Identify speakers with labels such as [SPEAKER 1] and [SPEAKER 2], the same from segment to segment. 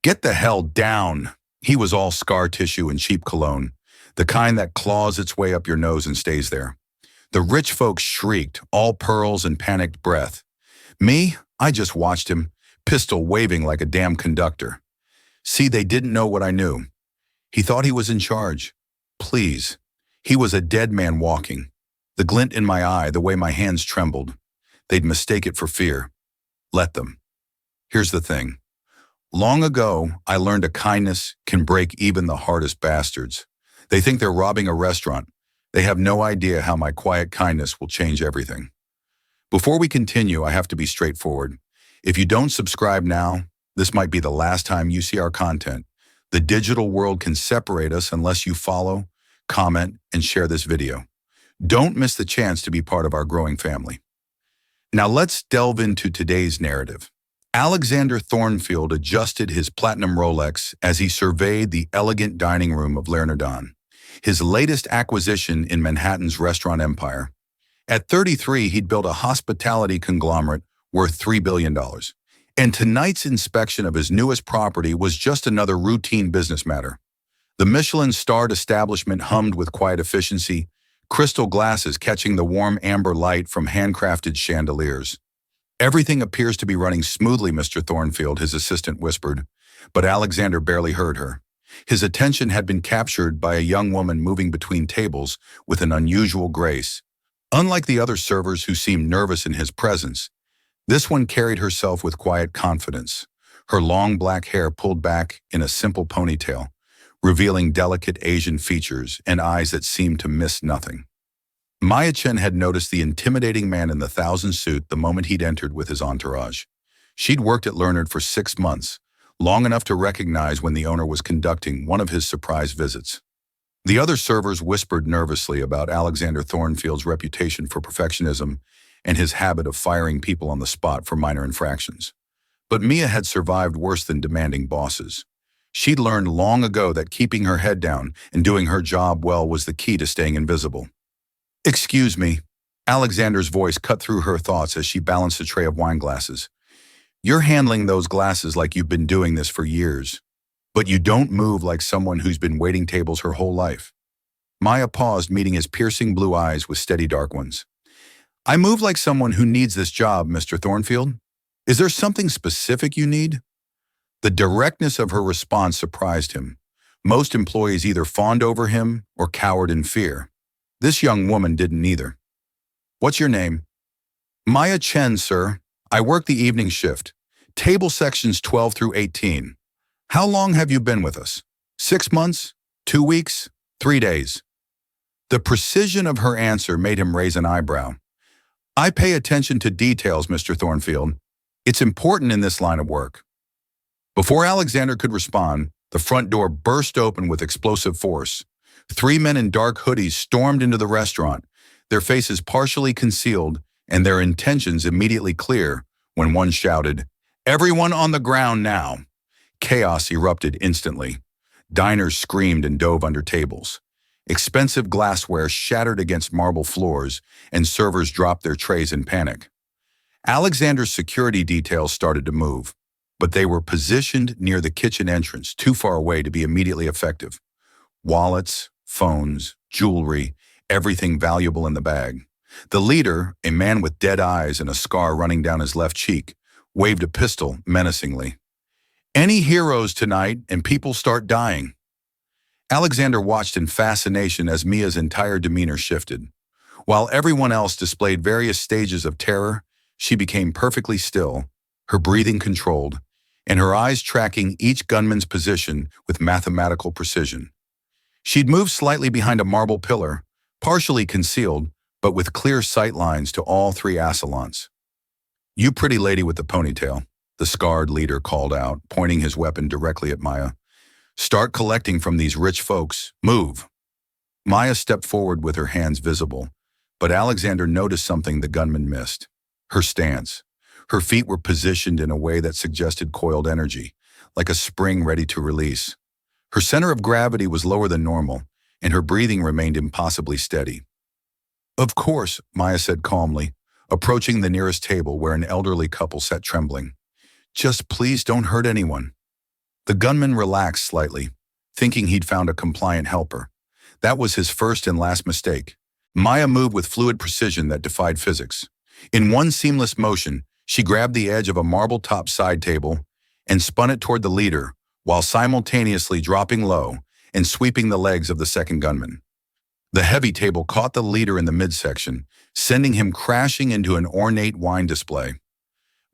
[SPEAKER 1] Get the hell down. He was all scar tissue and cheap cologne, the kind that claws its way up your nose and stays there. The rich folks shrieked, all pearls and panicked breath. Me, I just watched him, pistol waving like a damn conductor. See, they didn't know what I knew. He thought he was in charge. Please. He was a dead man walking. The glint in my eye, the way my hands trembled. They'd mistake it for fear. Let them. Here's the thing. Long ago, I learned a kindness can break even the hardest bastards. They think they're robbing a restaurant. They have no idea how my quiet kindness will change everything. Before we continue, I have to be straightforward. If you don't subscribe now, this might be the last time you see our content. The digital world can separate us unless you follow, comment, and share this video. Don't miss the chance to be part of our growing family. Now let's delve into today's narrative. Alexander Thornfield adjusted his platinum Rolex as he surveyed the elegant dining room of Millionaire, his latest acquisition in Manhattan's restaurant empire. At 33, he'd built a hospitality conglomerate worth $3 billion. And tonight's inspection of his newest property was just another routine business matter. The Michelin-starred establishment hummed with quiet efficiency, crystal glasses catching the warm amber light from handcrafted chandeliers. Everything appears to be running smoothly, Mr. Thornfield, his assistant whispered, but Alexander barely heard her. His attention had been captured by a young woman moving between tables with an unusual grace. Unlike the other servers who seemed nervous in his presence, this one carried herself with quiet confidence, her long black hair pulled back in a simple ponytail, revealing delicate Asian features and eyes that seemed to miss nothing. Maya Chen had noticed the intimidating man in the thousand suit the moment he'd entered with his entourage. She'd worked at Leonard for 6 months, long enough to recognize when the owner was conducting one of his surprise visits. The other servers whispered nervously about Alexander Thornfield's reputation for perfectionism and his habit of firing people on the spot for minor infractions. But Mia had survived worse than demanding bosses. She'd learned long ago that keeping her head down and doing her job well was the key to staying invisible. "Excuse me." Alexander's voice cut through her thoughts as she balanced a tray of wine glasses. "You're handling those glasses like you've been doing this for years, but you don't move like someone who's been waiting tables her whole life." Maya paused, meeting his piercing blue eyes with steady dark ones. "I move like someone who needs this job, Mr. Thornfield. Is there something specific you need?" The directness of her response surprised him. Most employees either fawned over him or cowered in fear. This young woman didn't either. "What's your name?" "Maya Chen, sir. I work the evening shift. Table sections 12 through 18. How long have you been with us? 6 months? 2 weeks? 3 days?" The precision of her answer made him raise an eyebrow. "I pay attention to details, Mr. Thornfield. It's important in this line of work." Before Alexander could respond, the front door burst open with explosive force. 3 men in dark hoodies stormed into the restaurant, their faces partially concealed and their intentions immediately clear when one shouted, "Everyone on the ground now!" Chaos erupted instantly. Diners screamed and dove under tables. Expensive glassware shattered against marble floors, and servers dropped their trays in panic. Alexander's security details started to move, but they were positioned near the kitchen entrance, too far away to be immediately effective. Wallets, phones, jewelry, everything valuable in the bag. The leader, a man with dead eyes and a scar running down his left cheek, waved a pistol menacingly. "Any heroes tonight and people start dying." Alexander watched in fascination as Mia's entire demeanor shifted. While everyone else displayed various stages of terror, she became perfectly still, her breathing controlled, and her eyes tracking each gunman's position with mathematical precision. She'd moved slightly behind a marble pillar, partially concealed, but with clear sight lines to all 3 assailants. "You pretty lady with the ponytail," the scarred leader called out, pointing his weapon directly at Maya. "Start collecting from these rich folks. Move." Maya stepped forward with her hands visible, but Alexander noticed something the gunman missed. Her stance. Her feet were positioned in a way that suggested coiled energy, like a spring ready to release. Her center of gravity was lower than normal, and her breathing remained impossibly steady. "Of course," Maya said calmly, approaching the nearest table where an elderly couple sat trembling. "Just please don't hurt anyone." The gunman relaxed slightly, thinking he'd found a compliant helper. That was his first and last mistake. Maya moved with fluid precision that defied physics. In one seamless motion, she grabbed the edge of a marble-top side table and spun it toward the leader, while simultaneously dropping low and sweeping the legs of the second gunman. The heavy table caught the leader in the midsection, sending him crashing into an ornate wine display.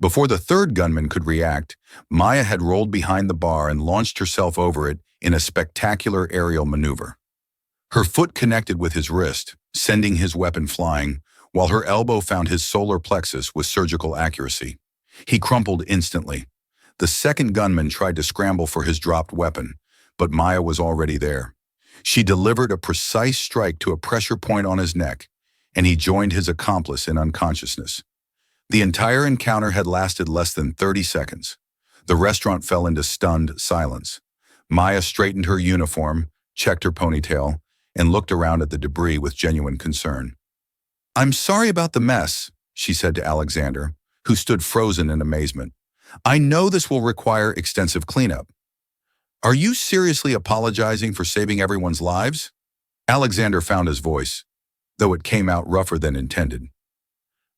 [SPEAKER 1] Before the third gunman could react, Maya had rolled behind the bar and launched herself over it in a spectacular aerial maneuver. Her foot connected with his wrist, sending his weapon flying, while her elbow found his solar plexus with surgical accuracy. He crumpled instantly. The second gunman tried to scramble for his dropped weapon, but Maya was already there. She delivered a precise strike to a pressure point on his neck, and he joined his accomplice in unconsciousness. The entire encounter had lasted less than 30 seconds. The restaurant fell into stunned silence. Maya straightened her uniform, checked her ponytail, and looked around at the debris with genuine concern. "I'm sorry about the mess," she said to Alexander, who stood frozen in amazement. "I know this will require extensive cleanup." "Are you seriously apologizing for saving everyone's lives?" Alexander found his voice, though it came out rougher than intended.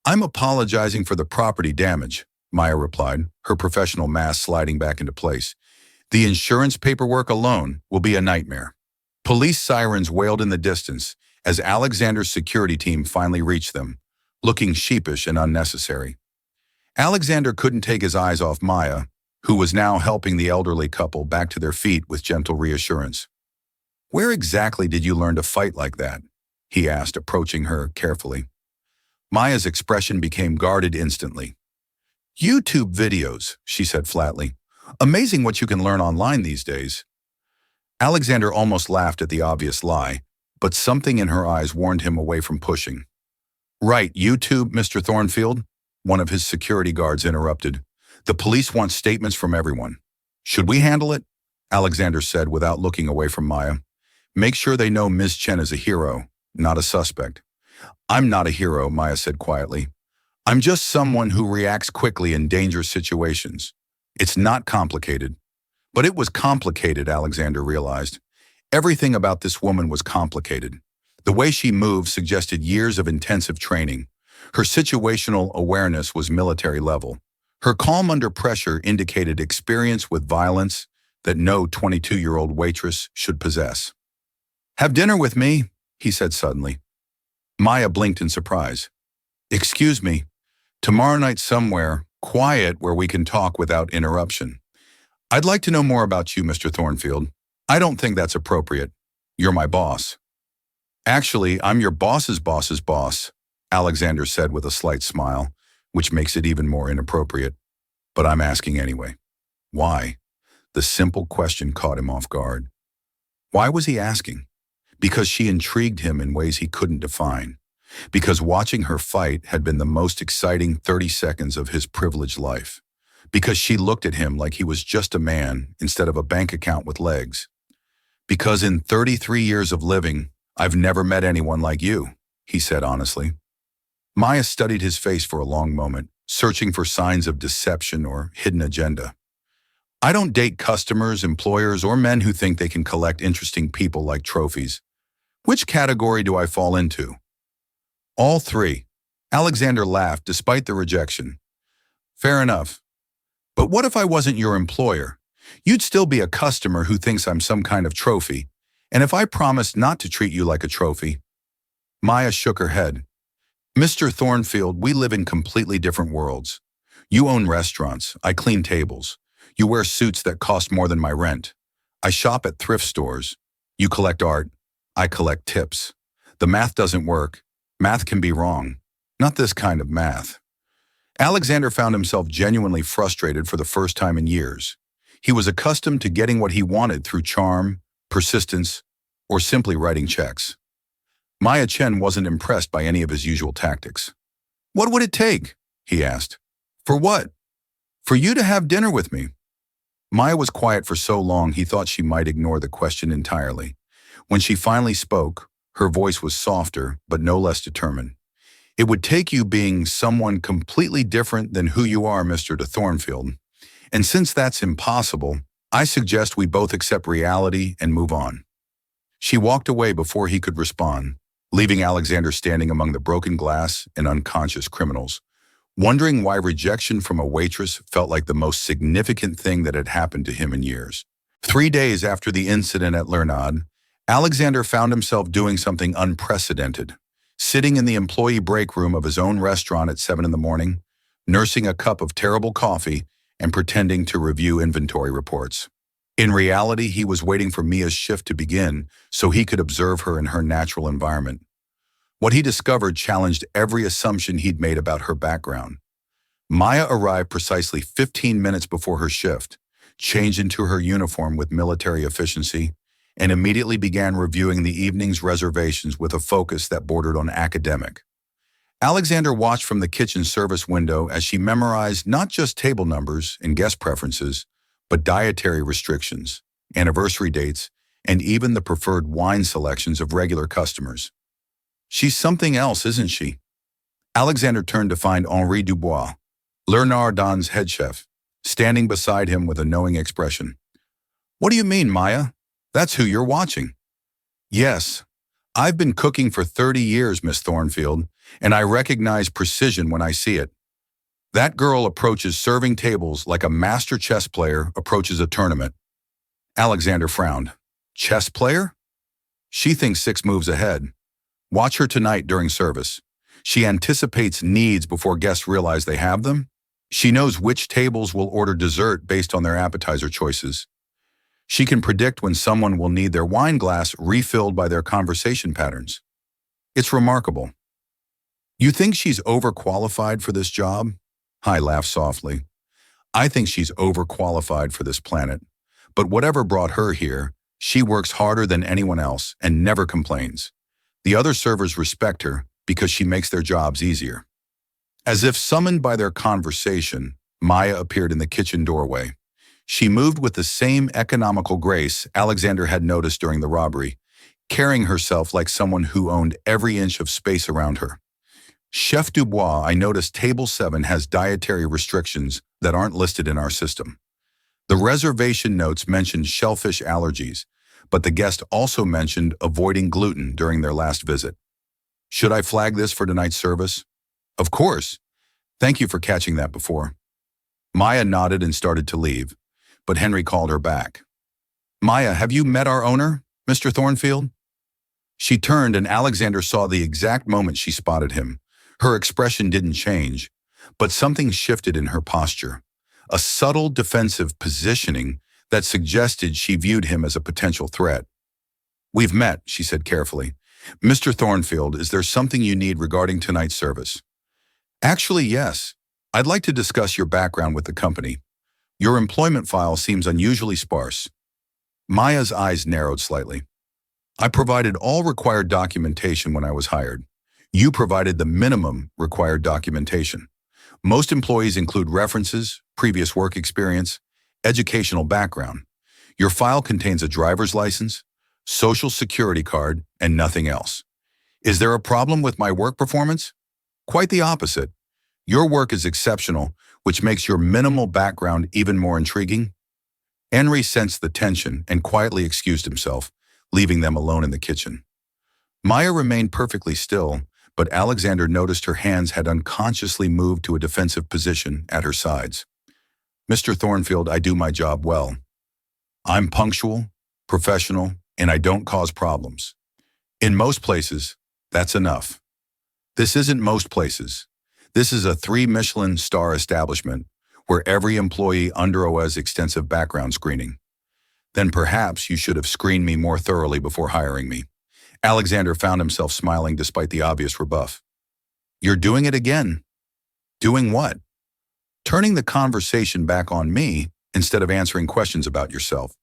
[SPEAKER 1] "I'm apologizing for the property damage," Maya replied, her professional mask sliding back into place. "The insurance paperwork alone will be a nightmare." Police sirens wailed in the distance as Alexander's security team finally reached them, looking sheepish and unnecessary. Alexander couldn't take his eyes off Maya, who was now helping the elderly couple back to their feet with gentle reassurance. "Where exactly did you learn to fight like that?" he asked, approaching her carefully. Maya's expression became guarded instantly. "YouTube videos," she said flatly. "Amazing what you can learn online these days." Alexander almost laughed at the obvious lie, but something in her eyes warned him away from pushing. "Right, YouTube, Mr. Thornfield?" one of his security guards interrupted. "The police want statements from everyone." "Should we handle it?" Alexander said without looking away from Maya. "Make sure they know Ms. Chen is a hero, not a suspect." "I'm not a hero," Maya said quietly. "I'm just someone who reacts quickly in dangerous situations. It's not complicated." But it was complicated, Alexander realized. Everything about this woman was complicated. The way she moved suggested years of intensive training. Her situational awareness was military level. Her calm under pressure indicated experience with violence that no 22-year-old waitress should possess. "Have dinner with me," he said suddenly. Maya blinked in surprise. "Excuse me, tomorrow night somewhere, quiet where we can talk without interruption. I'd like to know more about you, Mr. Thornfield." "I don't think that's appropriate. You're my boss." "Actually, I'm your boss's boss's boss," Alexander said with a slight smile, which makes it even more inappropriate. "But I'm asking anyway." Why? The simple question caught him off guard. Why was he asking? Because she intrigued him in ways he couldn't define. Because watching her fight had been the most exciting 30 seconds of his privileged life. Because she looked at him like he was just a man instead of a bank account with legs. Because in 33 years of living, I've never met anyone like you, he said honestly. Maya studied his face for a long moment, searching for signs of deception or hidden agenda. "I don't date customers, employers, or men who think they can collect interesting people like trophies. Which category do I fall into?" "All three." Alexander laughed despite the rejection. "Fair enough. But what if I wasn't your employer? You'd still be a customer who thinks I'm some kind of trophy. And if I promised not to treat you like a trophy?" Maya shook her head. "Mr. Thornfield, we live in completely different worlds. You own restaurants. I clean tables. You wear suits that cost more than my rent. I shop at thrift stores. You collect art. I collect tips. The math doesn't work. Math can be wrong. Not this kind of math." Alexander found himself genuinely frustrated for the first time in years. He was accustomed to getting what he wanted through charm, persistence, or simply writing checks. Maya Chen wasn't impressed by any of his usual tactics. "What would it take?" he asked. "For what?" "For you to have dinner with me." Maya was quiet for so long he thought she might ignore the question entirely. When she finally spoke, her voice was softer but no less determined. "It would take you being someone completely different than who you are, Mr. de Thornfield. And since that's impossible, I suggest we both accept reality and move on." She walked away before he could respond, leaving Alexander standing among the broken glass and unconscious criminals, wondering why rejection from a waitress felt like the most significant thing that had happened to him in years. 3 days after the incident at Lernaud, Alexander found himself doing something unprecedented, sitting in the employee break room of his own restaurant at 7 in the morning, nursing a cup of terrible coffee and pretending to review inventory reports. In reality, he was waiting for Mia's shift to begin so he could observe her in her natural environment. What he discovered challenged every assumption he'd made about her background. Maya arrived precisely 15 minutes before her shift, changed into her uniform with military efficiency, and immediately began reviewing the evening's reservations with a focus that bordered on academic. Alexander watched from the kitchen service window as she memorized not just table numbers and guest preferences, but dietary restrictions, anniversary dates, and even the preferred wine selections of regular customers. "She's something else, isn't she?" Alexander turned to find Henri Dubois, Lernaud's head chef, standing beside him with a knowing expression. "What do you mean, Maya? That's who you're watching." "Yes, I've been cooking for 30 years, Miss Thornfield, and I recognize precision when I see it. That girl approaches serving tables like a master chess player approaches a tournament." Alexander frowned. "Chess player?" "She thinks 6 moves ahead. Watch her tonight during service. She anticipates needs before guests realize they have them. She knows which tables will order dessert based on their appetizer choices. She can predict when someone will need their wine glass refilled by their conversation patterns. It's remarkable." "You think she's overqualified for this job?" I laughed softly. "I think she's overqualified for this planet. But whatever brought her here, she works harder than anyone else and never complains. The other servers respect her because she makes their jobs easier." As if summoned by their conversation, Maya appeared in the kitchen doorway. She moved with the same economical grace Alexander had noticed during the robbery, carrying herself like someone who owned every inch of space around her. "Chef Dubois, I noticed table 7 has dietary restrictions that aren't listed in our system. The reservation notes mentioned shellfish allergies, but the guest also mentioned avoiding gluten during their last visit. Should I flag this for tonight's service?" "Of course. Thank you for catching that before." Maya nodded and started to leave, but Henry called her back. "Maya, have you met our owner, Mr. Thornfield?" She turned and Alexander saw the exact moment she spotted him. Her expression didn't change, but something shifted in her posture. A subtle defensive positioning that suggested she viewed him as a potential threat. "We've met," she said carefully. "Mr. Thornfield, is there something you need regarding tonight's service?" "Actually, yes. I'd like to discuss your background with the company. Your employment file seems unusually sparse." Maya's eyes narrowed slightly. "I provided all required documentation when I was hired. You provided the minimum required documentation. Most employees include references, previous work experience, educational background. Your file contains a driver's license, social security card, and nothing else. Is there a problem with my work performance? Quite the opposite. Your work is exceptional, which makes your minimal background even more intriguing." Henry sensed the tension and quietly excused himself, leaving them alone in the kitchen. Maya remained perfectly still, but Alexander noticed her hands had unconsciously moved to a defensive position at her sides. "Mr. Thornfield, I do my job well. I'm punctual, professional, and I don't cause problems. In most places, that's enough." "This isn't most places. This is a 3 Michelin star establishment where every employee undergoes extensive background screening." "Then perhaps you should have screened me more thoroughly before hiring me." Alexander found himself smiling despite the obvious rebuff. "You're doing it again." "Doing what?" "Turning the conversation back on me instead of answering questions about yourself.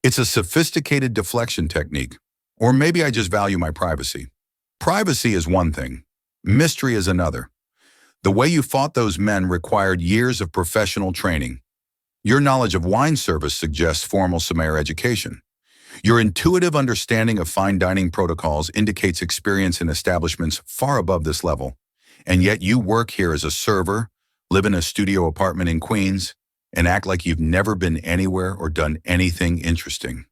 [SPEAKER 1] It's a sophisticated deflection technique. Or maybe I just value my privacy." "Privacy is one thing. Mystery is another. The way you fought those men required years of professional training. Your knowledge of wine service suggests formal sommelier education. Your intuitive understanding of fine dining protocols indicates experience in establishments far above this level. And yet you work here as a server, live in a studio apartment in Queens, and act like you've never been anywhere or done anything interesting.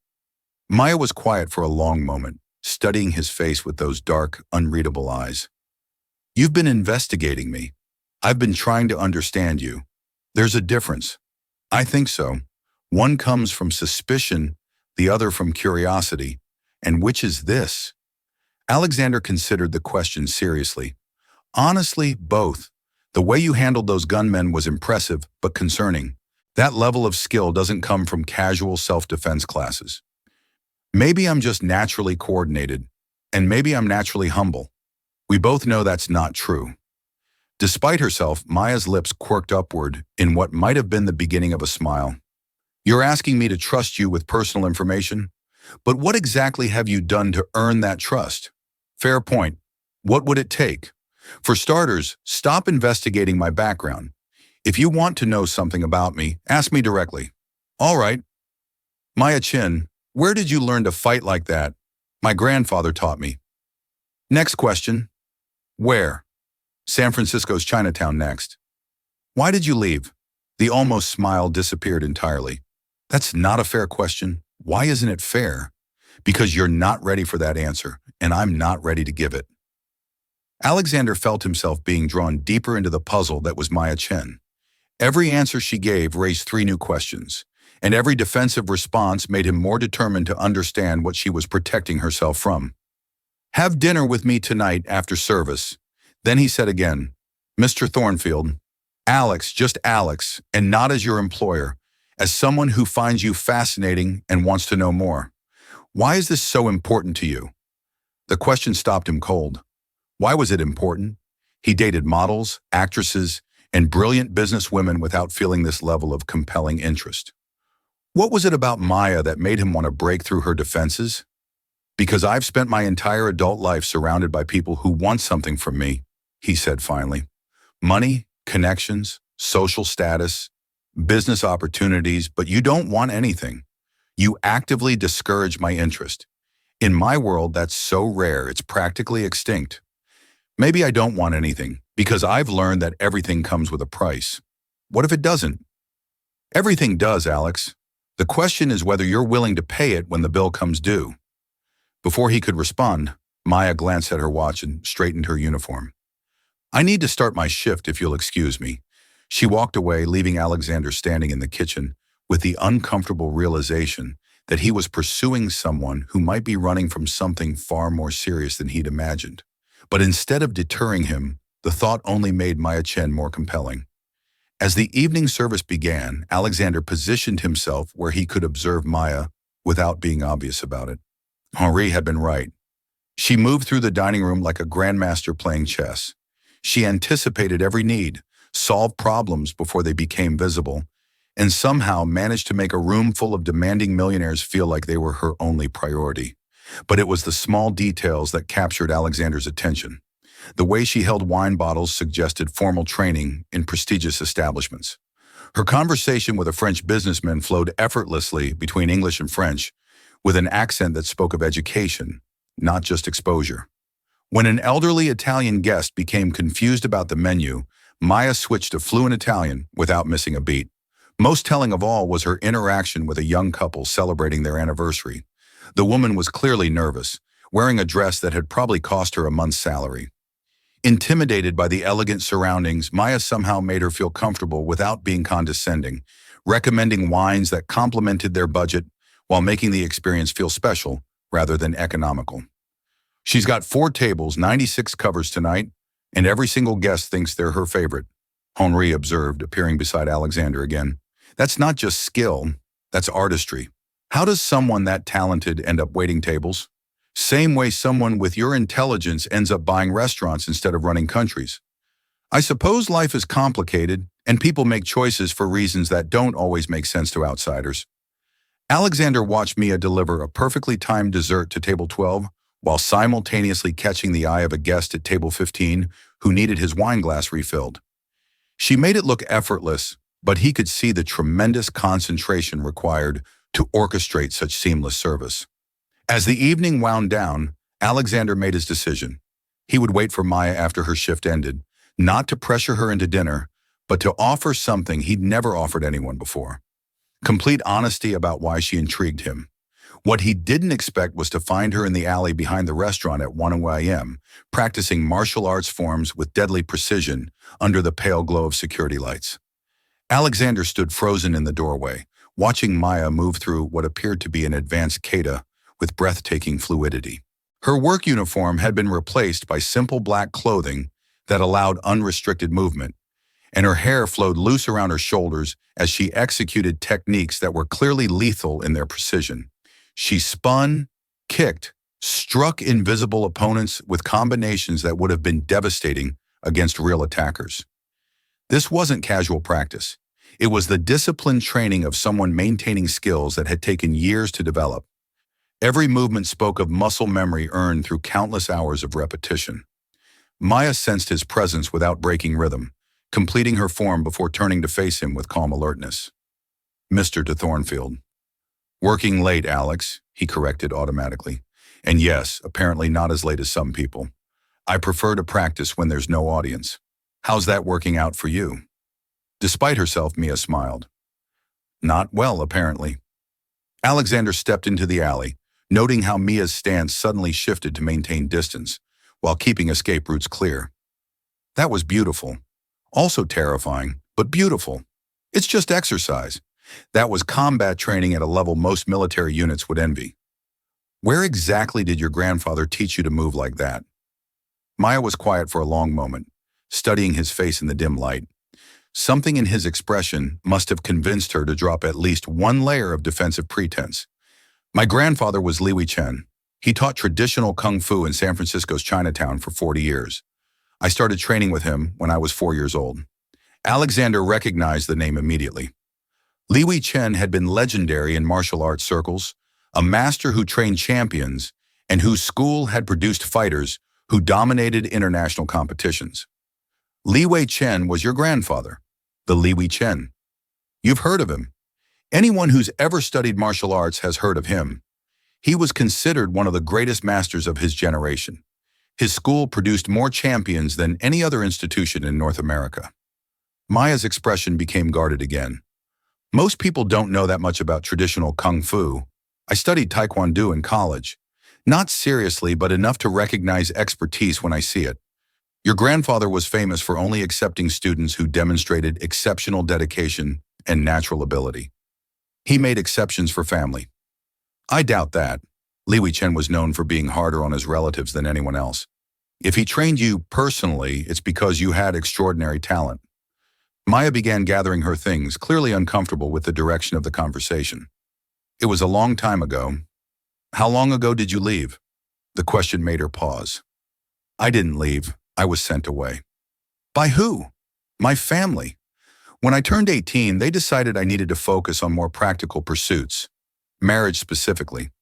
[SPEAKER 1] Maya was quiet for a long moment, studying his face with those dark, unreadable eyes. You've been investigating me. I've been trying to understand you. There's a difference. I think so. One comes from suspicion, the other from curiosity. And which is this? Alexander considered the question seriously. Honestly, both. The way you handled those gunmen was impressive, but concerning. That level of skill doesn't come from casual self-defense classes. Maybe I'm just naturally coordinated, and maybe I'm naturally humble. We both know that's not true. Despite herself, Maya's lips quirked upward in what might have been the beginning of a smile. You're asking me to trust you with personal information? But what exactly have you done to earn that trust? Fair point. What would it take? For starters, stop investigating my background. If you want to know something about me, ask me directly. All right. Maya Chin, where did you learn to fight like that? My grandfather taught me. Next question. Where? San Francisco's Chinatown next. Why did you leave? The almost smile disappeared entirely. That's not a fair question. Why isn't it fair? Because you're not ready for that answer, and I'm not ready to give it. Alexander felt himself being drawn deeper into the puzzle that was Maya Chen. Every answer she gave raised 3 new questions, and every defensive response made him more determined to understand what she was protecting herself from. Have dinner with me tonight after service. Then he said again, Mr. Thornfield, Alex, just Alex, and not as your employer, as someone who finds you fascinating and wants to know more. Why is this so important to you? The question stopped him cold. Why was it important? He dated models, actresses, and brilliant businesswomen without feeling this level of compelling interest. What was it about Maya that made him want to break through her defenses? Because I've spent my entire adult life surrounded by people who want something from me, he said finally. Money, connections, social status, business opportunities, but you don't want anything. You actively discourage my interest. In my world, that's so rare, it's practically extinct. Maybe I don't want anything, because I've learned that everything comes with a price. What if it doesn't? Everything does, Alex. The question is whether you're willing to pay it when the bill comes due. Before he could respond, Maya glanced at her watch and straightened her uniform. I need to start my shift if you'll excuse me. She walked away, leaving Alexander standing in the kitchen with the uncomfortable realization that he was pursuing someone who might be running from something far more serious than he'd imagined. But instead of deterring him, the thought only made Maya Chen more compelling. As the evening service began, Alexander positioned himself where he could observe Maya without being obvious about it. Henri had been right. She moved through the dining room like a grandmaster playing chess. She anticipated every need, solved problems before they became visible, and somehow managed to make a room full of demanding millionaires feel like they were her only priority. But it was the small details that captured Alexander's attention. The way she held wine bottles suggested formal training in prestigious establishments. Her conversation with a French businessman flowed effortlessly between English and French, with an accent that spoke of education, not just exposure. When an elderly Italian guest became confused about the menu, Maya switched to fluent Italian without missing a beat. Most telling of all was her interaction with a young couple celebrating their anniversary. The woman was clearly nervous, wearing a dress that had probably cost her a month's salary. Intimidated by the elegant surroundings, Maya somehow made her feel comfortable without being condescending, recommending wines that complemented their budget while making the experience feel special rather than economical. She's got 4 tables, 96 covers tonight, and every single guest thinks they're her favorite, Henri observed, appearing beside Alexander again. That's not just skill, that's artistry. How does someone that talented end up waiting tables? Same way someone with your intelligence ends up buying restaurants instead of running countries. I suppose life is complicated, and people make choices for reasons that don't always make sense to outsiders. Alexander watched Mia deliver a perfectly timed dessert to table 12 while simultaneously catching the eye of a guest at table 15 who needed his wine glass refilled. She made it look effortless, but he could see the tremendous concentration required to orchestrate such seamless service. As the evening wound down, Alexander made his decision. He would wait for Maya after her shift ended, not to pressure her into dinner, but to offer something he'd never offered anyone before. Complete honesty about why she intrigued him. What he didn't expect was to find her in the alley behind the restaurant at 1 a.m., practicing martial arts forms with deadly precision under the pale glow of security lights. Alexander stood frozen in the doorway, watching Maya move through what appeared to be an advanced kata with breathtaking fluidity. Her work uniform had been replaced by simple black clothing that allowed unrestricted movement, and her hair flowed loose around her shoulders as she executed techniques that were clearly lethal in their precision. She spun, kicked, struck invisible opponents with combinations that would have been devastating against real attackers. This wasn't casual practice. It was the disciplined training of someone maintaining skills that had taken years to develop. Every movement spoke of muscle memory earned through countless hours of repetition. Maya sensed his presence without breaking rhythm, completing her form before turning to face him with calm alertness. "Mr. de Thornfield." "Working late, Alex," he corrected automatically. "And yes, apparently not as late as some people. I prefer to practice when there's no audience. How's that working out for you?" Despite herself, Mia smiled. "Not well, apparently." Alexander stepped into the alley, noting how Mia's stance suddenly shifted to maintain distance, while keeping escape routes clear. That was beautiful. Also terrifying, but beautiful. It's just exercise. That was combat training at a level most military units would envy. "Where exactly did your grandfather teach you to move like that?" Maya was quiet for a long moment, studying his face in the dim light. Something in his expression must have convinced her to drop at least one layer of defensive pretense. "My grandfather was Li Chen. He taught traditional kung fu in San Francisco's Chinatown for 40 years. I started training with him when I was 4 years old." Alexander recognized the name immediately. Li Chen had been legendary in martial arts circles, a master who trained champions and whose school had produced fighters who dominated international competitions. "Li Chen was your grandfather, the Li Chen. You've heard of him. Anyone who's ever studied martial arts has heard of him. He was considered one of the greatest masters of his generation. His school produced more champions than any other institution in North America." Maya's expression became guarded again. "Most people don't know that much about traditional kung fu. I studied taekwondo in college. Not seriously, but enough to recognize expertise when I see it. Your grandfather was famous for only accepting students who demonstrated exceptional dedication and natural ability. He made exceptions for family. I doubt that. Li Chen was known for being harder on his relatives than anyone else. If he trained you personally, it's because you had extraordinary talent." Maya began gathering her things, clearly uncomfortable with the direction of the conversation. "It was a long time ago. How long ago did you leave?" The question made her pause. "I didn't leave. I was sent away." "By who?" "My family. When I turned 18, they decided I needed to focus on more practical pursuits, marriage specifically.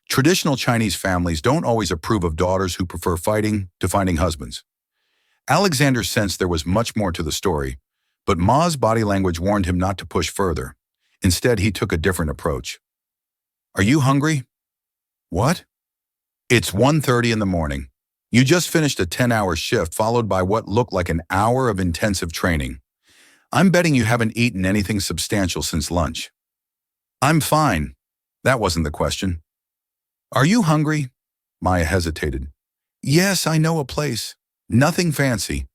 [SPEAKER 1] Traditional Chinese families don't always approve of daughters who prefer fighting to finding husbands." Alexander sensed there was much more to the story, but Ma's body language warned him not to push further. Instead, he took a different approach. "Are you hungry?" "What?" "It's 1:30 in the morning. You just finished a 10-hour shift followed by what looked like an hour of intensive training. I'm betting you haven't eaten anything substantial since lunch." "I'm fine." That wasn't the question. "Are you hungry?" Maya hesitated. "Yes, I know a place. Nothing fancy.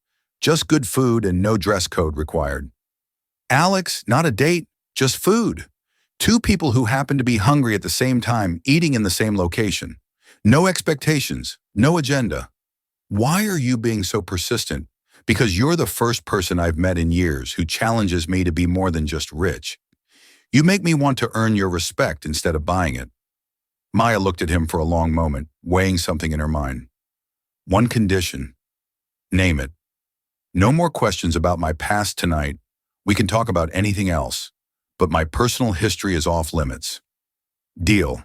[SPEAKER 1] Just good food and no dress code required." "Alex, not a date, just food. Two people who happen to be hungry at the same time, eating in the same location. No expectations, no agenda." "Why are you being so persistent?" "Because you're the first person I've met in years who challenges me to be more than just rich. You make me want to earn your respect instead of buying it." Maya looked at him for a long moment, weighing something in her mind. "One condition." "Name it." "No more questions about my past tonight. We can talk about anything else, but my personal history is off limits." "Deal."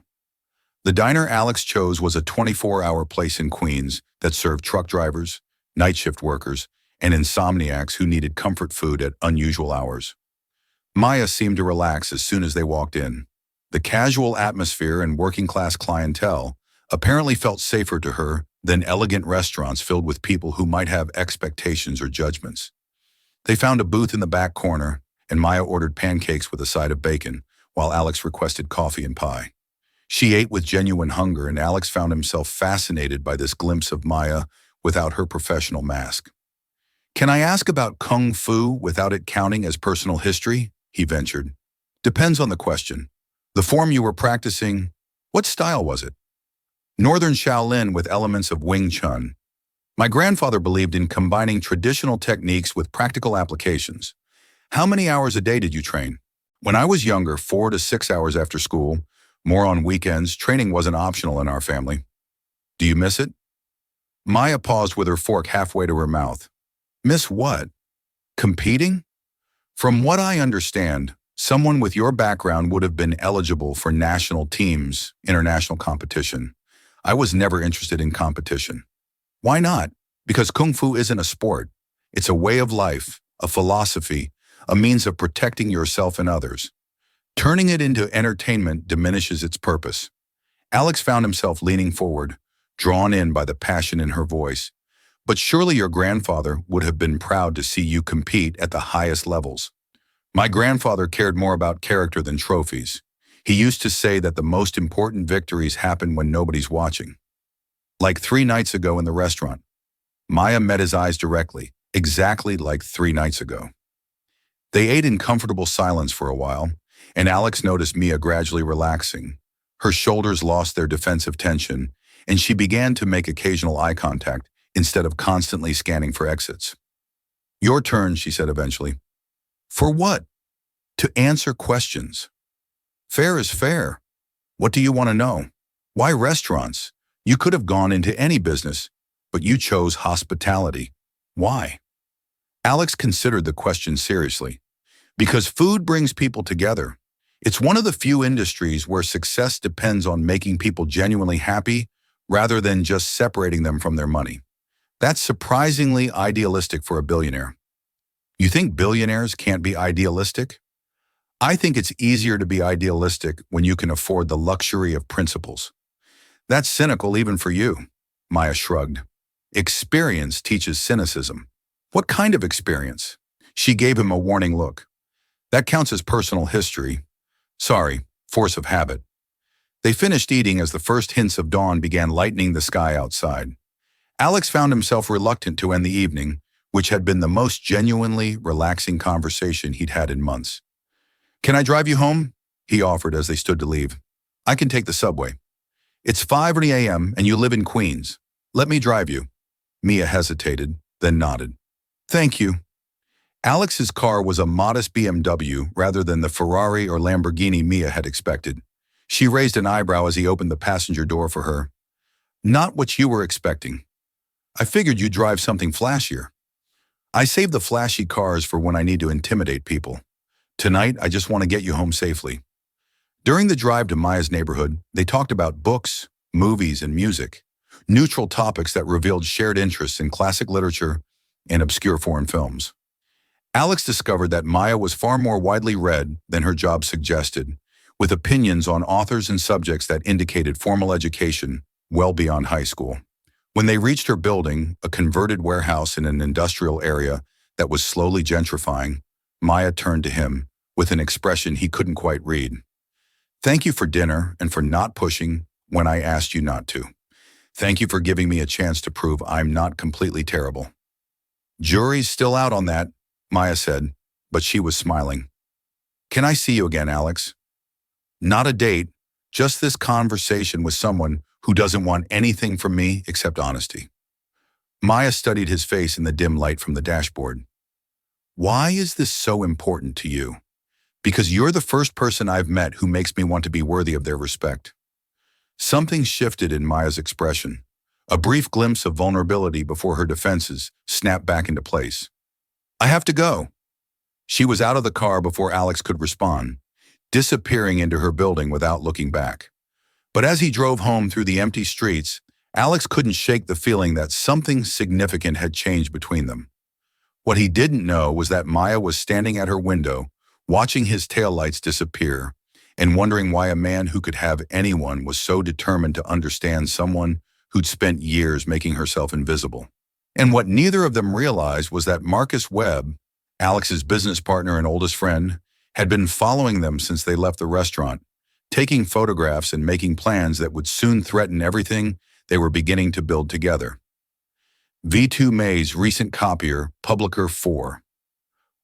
[SPEAKER 1] The diner Alex chose was a 24-hour place in Queens that served truck drivers, night shift workers, and insomniacs who needed comfort food at unusual hours. Maya seemed to relax as soon as they walked in. The casual atmosphere and working-class clientele apparently felt safer to her than elegant restaurants filled with people who might have expectations or judgments. They found a booth in the back corner, and Maya ordered pancakes with a side of bacon, while Alex requested coffee and pie. She ate with genuine hunger, and Alex found himself fascinated by this glimpse of Maya without her professional mask. "Can I ask about Kung Fu without it counting as personal history?" he ventured. "Depends on the question. The form you were practicing, what style was it?" "Northern Shaolin with elements of Wing Chun. My grandfather believed in combining traditional techniques with practical applications." "How many hours a day did you train?" "When I was younger, 4 to 6 hours after school. More on weekends. Training wasn't optional in our family." "Do you miss it?" Maya paused with her fork halfway to her mouth. "Miss what? Competing?" "From what I understand, someone with your background would have been eligible for national teams, international competition. I was never interested in competition." "Why not?" "Because Kung Fu isn't a sport. It's a way of life, a philosophy, a means of protecting yourself and others. Turning it into entertainment diminishes its purpose." Alex found himself leaning forward, drawn in by the passion in her voice. "But surely your grandfather would have been proud to see you compete at the highest levels." "My grandfather cared more about character than trophies. He used to say that the most important victories happen when nobody's watching." "Like 3 nights ago in the restaurant." Maya met his eyes directly, exactly like 3 nights ago. They ate in comfortable silence for a while, and Alex noticed Mia gradually relaxing. Her shoulders lost their defensive tension, and she began to make occasional eye contact instead of constantly scanning for exits. "Your turn," she said eventually. "For what?" "To answer questions." "Fair is fair. What do you want to know?" "Why restaurants? You could have gone into any business, but you chose hospitality. Why?" Alex considered the question seriously. "Because food brings people together. It's one of the few industries where success depends on making people genuinely happy rather than just separating them from their money. That's surprisingly idealistic for a billionaire." "You think billionaires can't be idealistic?" "I think it's easier to be idealistic when you can afford the luxury of principles." "That's cynical even for you." Maya shrugged. "Experience teaches cynicism." "What kind of experience?" She gave him a warning look. "That counts as personal history." "Sorry, force of habit." They finished eating as the first hints of dawn began lightening the sky outside. Alex found himself reluctant to end the evening, which had been the most genuinely relaxing conversation he'd had in months. "Can I drive you home?" he offered as they stood to leave. "I can take the subway." "It's 5:30 a.m. and you live in Queens. Let me drive you." Mia hesitated, then nodded. "Thank you." Alex's car was a modest BMW rather than the Ferrari or Lamborghini Mia had expected. She raised an eyebrow as he opened the passenger door for her. "Not what you were expecting. I figured you'd drive something flashier." "I save the flashy cars for when I need to intimidate people. Tonight, I just want to get you home safely." During the drive to Maya's neighborhood, they talked about books, movies, and music, neutral topics that revealed shared interests in classic literature and obscure foreign films. Alex discovered that Maya was far more widely read than her job suggested, with opinions on authors and subjects that indicated formal education well beyond high school. When they reached her building, a converted warehouse in an industrial area that was slowly gentrifying, Maya turned to him with an expression he couldn't quite read. "Thank you for dinner and for not pushing when I asked you not to. Thank you for giving me a chance to prove I'm not completely terrible." "Jury's still out on that," Maya said, but she was smiling. "Can I see you again, Alex?" "Not a date, just this conversation with someone who doesn't want anything from me except honesty." Maya studied his face in the dim light from the dashboard. "Why is this so important to you?" "Because you're the first person I've met who makes me want to be worthy of their respect." Something shifted in Maya's expression, a brief glimpse of vulnerability before her defenses snapped back into place. "I have to go." She was out of the car before Alex could respond, disappearing into her building without looking back. But as he drove home through the empty streets, Alex couldn't shake the feeling that something significant had changed between them. What he didn't know was that Maya was standing at her window, watching his taillights disappear, and wondering why a man who could have anyone was so determined to understand someone who'd spent years making herself invisible. And what neither of them realized was that Marcus Webb, Alex's business partner and oldest friend, had been following them since they left the restaurant, taking photographs and making plans that would soon threaten everything they were beginning to build together. V2 May's recent copier, Publicker 4.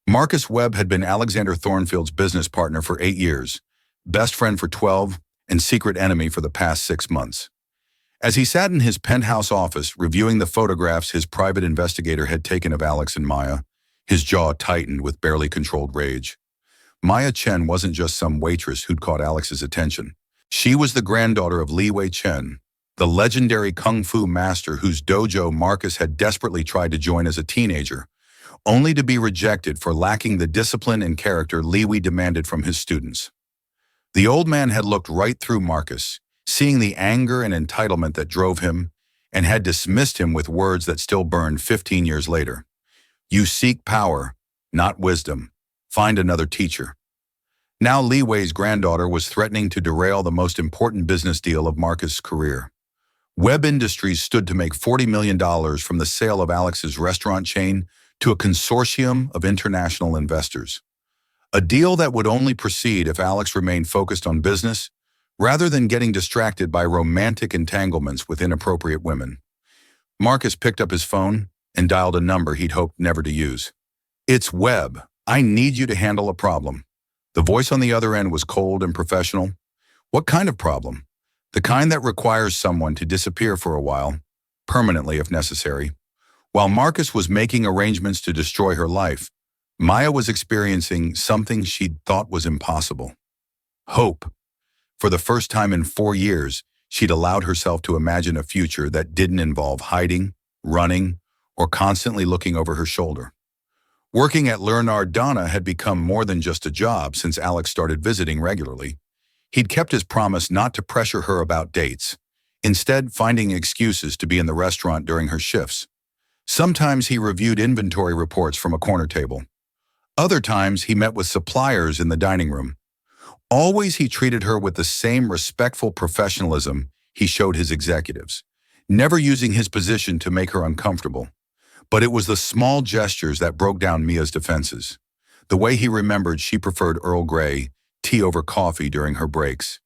[SPEAKER 1] Marcus Webb had been Alexander Thornfield's business partner for 8 years, best friend for 12, and secret enemy for the past 6 months. As he sat in his penthouse office reviewing the photographs his private investigator had taken of Alex and Maya, his jaw tightened with barely controlled rage. Maya Chen wasn't just some waitress who'd caught Alex's attention. She was the granddaughter of Li Wei Chen, the legendary kung fu master whose dojo Marcus had desperately tried to join as a teenager, only to be rejected for lacking the discipline and character Li Wei demanded from his students. The old man had looked right through Marcus, seeing the anger and entitlement that drove him, and had dismissed him with words that still burned 15 years later. "You seek power, not wisdom. Find another teacher." Now Li Wei's granddaughter was threatening to derail the most important business deal of Marcus' career. Webb Industries stood to make $40 million from the sale of Alex's restaurant chain to a consortium of international investors. A deal that would only proceed if Alex remained focused on business, rather than getting distracted by romantic entanglements with inappropriate women. Marcus picked up his phone and dialed a number he'd hoped never to use. "It's Webb. I need you to handle a problem." The voice on the other end was cold and professional. "What kind of problem?" "The kind that requires someone to disappear for a while, permanently if necessary." While Marcus was making arrangements to destroy her life, Maya was experiencing something she'd thought was impossible. Hope. For the first time in 4 years, she'd allowed herself to imagine a future that didn't involve hiding, running, or constantly looking over her shoulder. Working at Leonard Donna had become more than just a job since Alex started visiting regularly. He'd kept his promise not to pressure her about dates, instead finding excuses to be in the restaurant during her shifts. Sometimes he reviewed inventory reports from a corner table. Other times he met with suppliers in the dining room. Always he treated her with the same respectful professionalism he showed his executives, never using his position to make her uncomfortable. But it was the small gestures that broke down Mia's defenses. The way he remembered she preferred Earl Grey, tea over coffee during her breaks.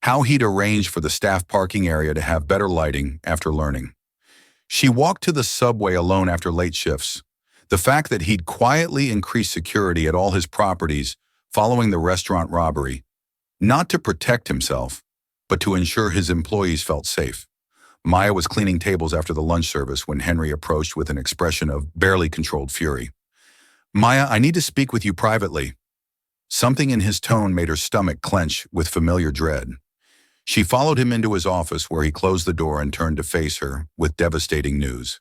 [SPEAKER 1] How he'd arranged for the staff parking area to have better lighting after learning. She walked to the subway alone after late shifts. The fact that he'd quietly increased security at all his properties following the restaurant robbery, not to protect himself, but to ensure his employees felt safe. Maya was cleaning tables after the lunch service when Henry approached with an expression of barely controlled fury. "Maya, I need to speak with you privately." Something in his tone made her stomach clench with familiar dread. She followed him into his office where he closed the door and turned to face her with devastating news.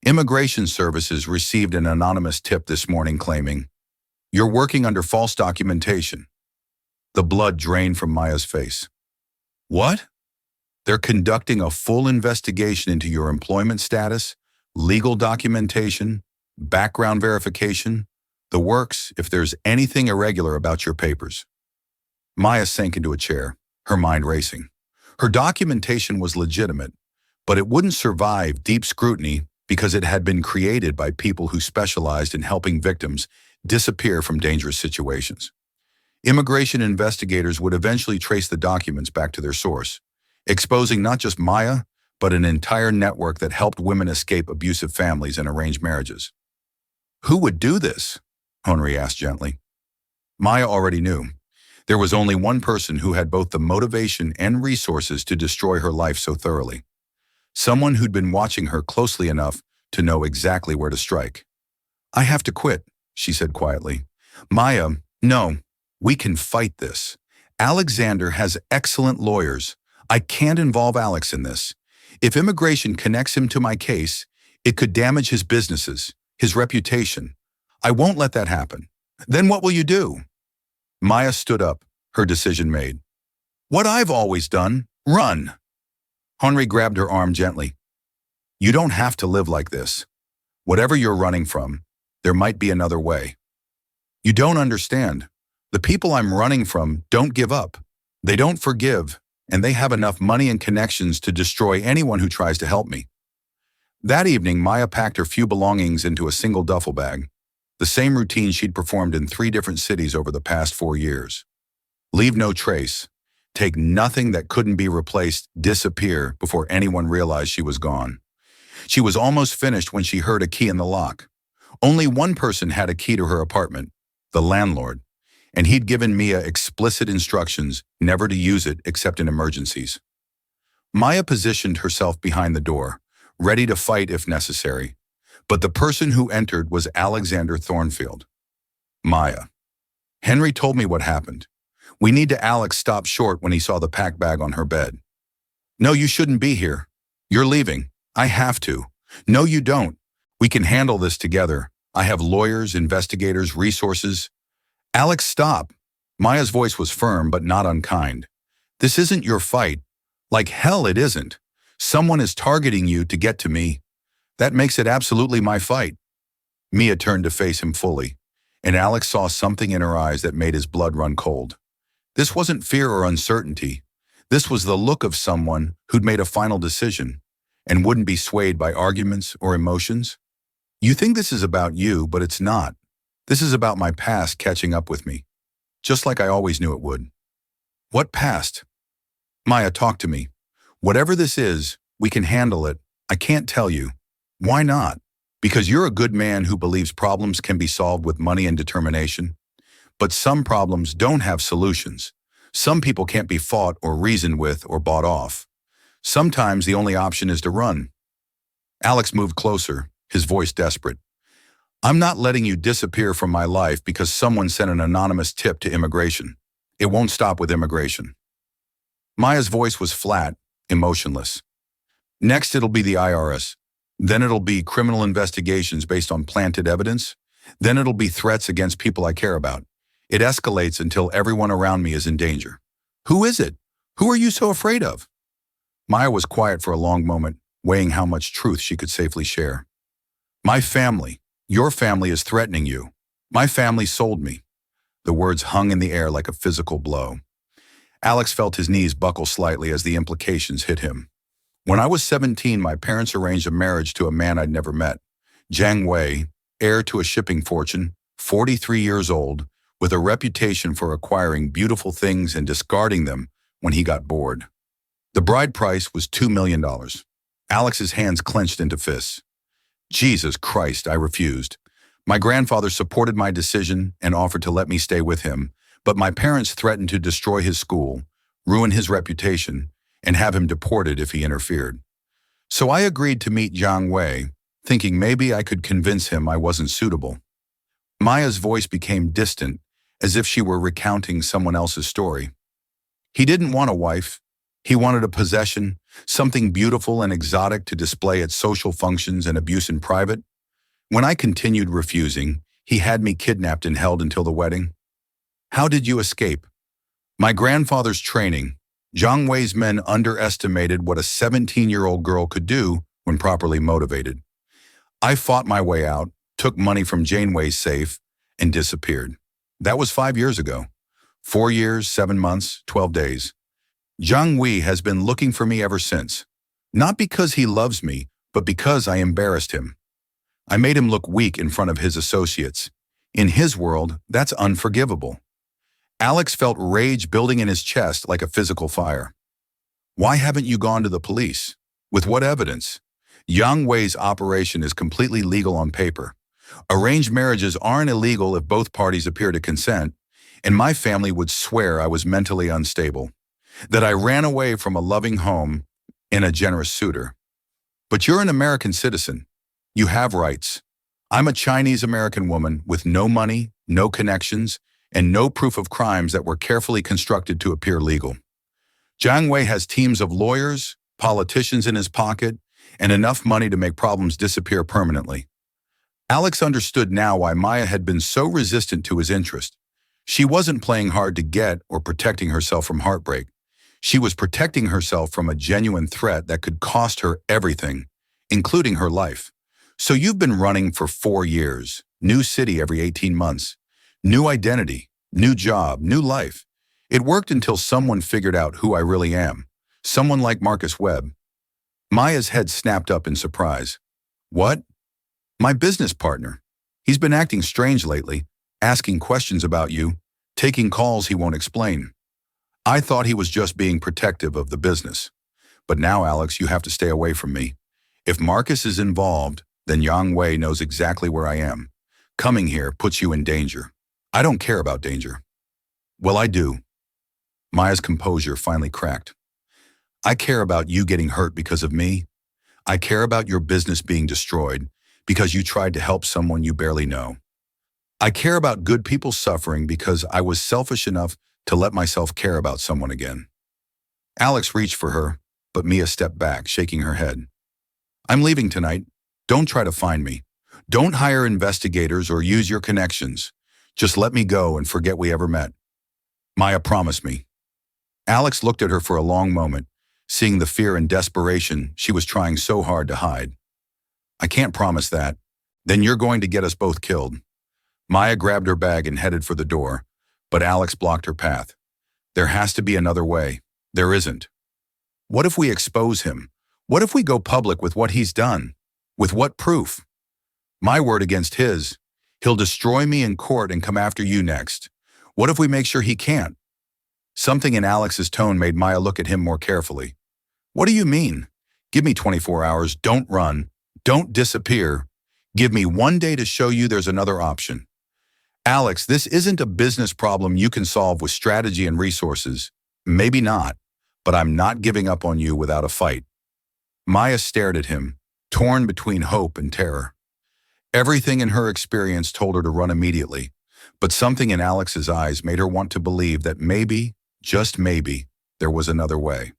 [SPEAKER 1] Immigration Services received an anonymous tip this morning claiming, "You're working under false documentation." The blood drained from Maya's face. "What?" "They're conducting a full investigation into your employment status, legal documentation, background verification, the works if there's anything irregular about your papers." Maya sank into a chair, her mind racing. Her documentation was legitimate, but it wouldn't survive deep scrutiny because it had been created by people who specialized in helping victims disappear from dangerous situations. Immigration investigators would eventually trace the documents back to their source, exposing not just Maya, but an entire network that helped women escape abusive families and arranged marriages. "Who would do this?" Henry asked gently. Maya already knew. There was only one person who had both the motivation and resources to destroy her life so thoroughly. Someone who'd been watching her closely enough to know exactly where to strike. "I have to quit," she said quietly. "Maya, no, we can fight this. Alexander has excellent lawyers. I can't involve Alex in this. If immigration connects him to my case, it could damage his businesses, his reputation. I won't let that happen." "Then what will you do?" Maya stood up, her decision made. "What I've always done, run." Henry grabbed her arm gently. "You don't have to live like this. Whatever you're running from, there might be another way." "You don't understand. The people I'm running from don't give up. They don't forgive, and they have enough money and connections to destroy anyone who tries to help me." That evening, Maya packed her few belongings into a single duffel bag. the same routine she'd performed in 3 different cities over the past 4 years. Leave no trace. Take nothing that couldn't be replaced, disappear before anyone realized she was gone. She was almost finished when she heard a key in the lock. Only one person had a key to her apartment, the landlord, and he'd given Mia explicit instructions never to use it except in emergencies. Maya positioned herself behind the door, ready to fight if necessary, but the person who entered was Alexander Thornfield. Maya. Henry told me what happened. We need to. Alex stopped short when he saw the pack bag on her bed. No, you shouldn't be here. You're leaving. I have to. No, you don't. We can handle this together. I have lawyers, investigators, resources. Alex, stop. Maya's voice was firm but not unkind. This isn't your fight. Like hell it isn't. Someone is targeting you to get to me. That makes it absolutely my fight. Mia turned to face him fully, and Alex saw something in her eyes that made his blood run cold. This wasn't fear or uncertainty. This was the look of someone who'd made a final decision and wouldn't be swayed by arguments or emotions. You think this is about you, but it's not. This is about my past catching up with me, just like I always knew it would. What past? Maya, talk to me. Whatever this is, we can handle it. I can't tell you. Why not? Because you're a good man who believes problems can be solved with money and determination. But some problems don't have solutions. Some people can't be fought or reasoned with or bought off. Sometimes the only option is to run. Alex moved closer, his voice desperate. I'm not letting you disappear from my life because someone sent an anonymous tip to immigration. It won't stop with immigration. Maya's voice was flat, emotionless. Next it'll be the IRS. Then it'll be criminal investigations based on planted evidence. Then it'll be threats against people I care about. It escalates until everyone around me is in danger. Who is it? Who are you so afraid of? Maya was quiet for a long moment, weighing how much truth she could safely share. My family. Your family is threatening you. My family sold me. The words hung in the air like a physical blow. Alex felt his knees buckle slightly as the implications hit him. When I was 17, my parents arranged a marriage to a man I'd never met. Jiang Wei, heir to a shipping fortune, 43 years old, with a reputation for acquiring beautiful things and discarding them when he got bored. The bride price was $2 million. Alex's hands clenched into fists. Jesus Christ, I refused. My grandfather supported my decision and offered to let me stay with him, but my parents threatened to destroy his school, ruin his reputation, and have him deported if he interfered. So I agreed to meet Jiang Wei, thinking maybe I could convince him I wasn't suitable. Maya's voice became distant, as if she were recounting someone else's story. He didn't want a wife. He wanted a possession, something beautiful and exotic to display at social functions and abuse in private. When I continued refusing, he had me kidnapped and held until the wedding. How did you escape? My grandfather's training. Jiang Wei's men underestimated what a 17-year-old girl could do when properly motivated. I fought my way out, took money from Jiang Wei's safe, and disappeared. That was 5 years ago. 4 years, 7 months, 12 days. Jiang Wei has been looking for me ever since. Not because he loves me, but because I embarrassed him. I made him look weak in front of his associates. In his world, that's unforgivable. Alex felt rage building in his chest like a physical fire. Why haven't you gone to the police? With what evidence? Jiang Wei's operation is completely legal on paper. Arranged marriages aren't illegal if both parties appear to consent, and my family would swear I was mentally unstable, that I ran away from a loving home and a generous suitor. But you're an American citizen. You have rights. I'm a Chinese-American woman with no money, no connections, and no proof of crimes that were carefully constructed to appear legal. Jiang Wei has teams of lawyers, politicians in his pocket, and enough money to make problems disappear permanently. Alex understood now why Maya had been so resistant to his interest. She wasn't playing hard to get or protecting herself from heartbreak. She was protecting herself from a genuine threat that could cost her everything, including her life. So you've been running for 4 years, new city every 18 months, new identity, new job, new life. It worked until someone figured out who I really am, someone like Marcus Webb. Maya's head snapped up in surprise. What? My business partner. He's been acting strange lately, asking questions about you, taking calls he won't explain. I thought he was just being protective of the business. But now, Alex, you have to stay away from me. If Marcus is involved, then Yang Wei knows exactly where I am. Coming here puts you in danger. I don't care about danger. Well, I do. Maya's composure finally cracked. I care about you getting hurt because of me. I care about your business being destroyed because you tried to help someone you barely know. I care about good people suffering because I was selfish enough to let myself care about someone again. Alex reached for her, but Mia stepped back, shaking her head. I'm leaving tonight. Don't try to find me. Don't hire investigators or use your connections. Just let me go and forget we ever met. Maya promised me. Alex looked at her for a long moment, seeing the fear and desperation she was trying so hard to hide. I can't promise that. Then you're going to get us both killed. Maya grabbed her bag and headed for the door, but Alex blocked her path. There has to be another way. There isn't. What if we expose him? What if we go public with what he's done? With what proof? My word against his. He'll destroy me in court and come after you next. What if we make sure he can't? Something in Alex's tone made Maya look at him more carefully. What do you mean? Give me 24 hours. Don't run. Don't disappear. Give me 1 day to show you there's another option. Alex, this isn't a business problem you can solve with strategy and resources. Maybe not, but I'm not giving up on you without a fight. Maya stared at him, torn between hope and terror. Everything in her experience told her to run immediately, but something in Alex's eyes made her want to believe that maybe, just maybe, there was another way.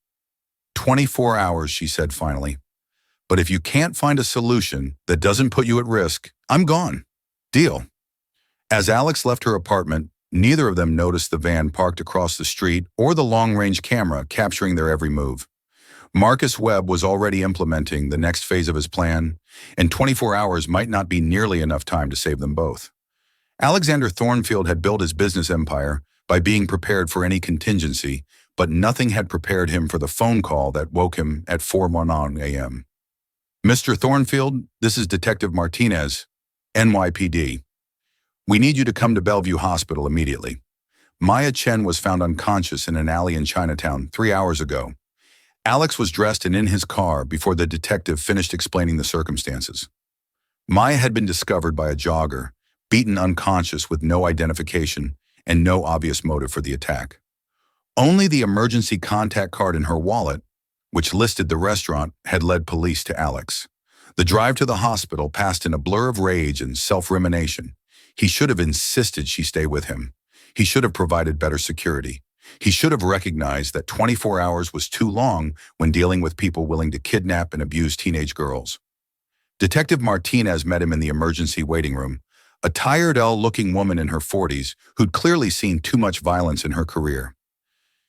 [SPEAKER 1] 24 hours, she said finally. But if you can't find a solution that doesn't put you at risk, I'm gone. Deal. As Alex left her apartment, neither of them noticed the van parked across the street or the long-range camera capturing their every move. Marcus Webb was already implementing the next phase of his plan, and 24 hours might not be nearly enough time to save them both. Alexander Thornfield had built his business empire by being prepared for any contingency, but nothing had prepared him for the phone call that woke him at 4:19 a.m. Mr. Thornfield, this is Detective Martinez, NYPD. We need you to come to Bellevue Hospital immediately. Maya Chen was found unconscious in an alley in Chinatown 3 hours ago. Alex was dressed and in his car before the detective finished explaining the circumstances. Maya had been discovered by a jogger, beaten unconscious with no identification and no obvious motive for the attack. Only the emergency contact card in her wallet, which listed the restaurant, had led police to Alex. The drive to the hospital passed in a blur of rage and self-recrimination. He should have insisted she stay with him. He should have provided better security. He should have recognized that 24 hours was too long when dealing with people willing to kidnap and abuse teenage girls. Detective Martinez met him in the emergency waiting room, a tired, ill-looking woman in her 40s who'd clearly seen too much violence in her career.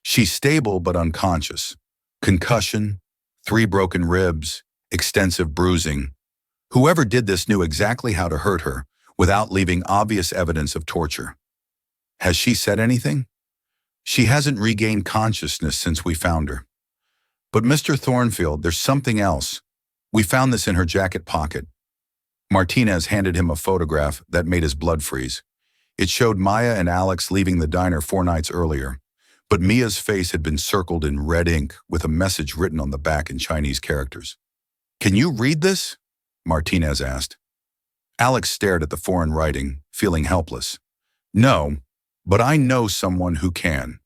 [SPEAKER 1] She's stable but unconscious. Concussion, 3 broken ribs, extensive bruising. Whoever did this knew exactly how to hurt her without leaving obvious evidence of torture. Has she said anything? She hasn't regained consciousness since we found her. But Mr. Thornfield, there's something else. We found this in her jacket pocket. Martinez handed him a photograph that made his blood freeze. It showed Maya and Alex leaving the diner 4 nights earlier, but Mia's face had been circled in red ink with a message written on the back in Chinese characters. Can you read this? Martinez asked. Alex stared at the foreign writing, feeling helpless. No, but I know someone who can.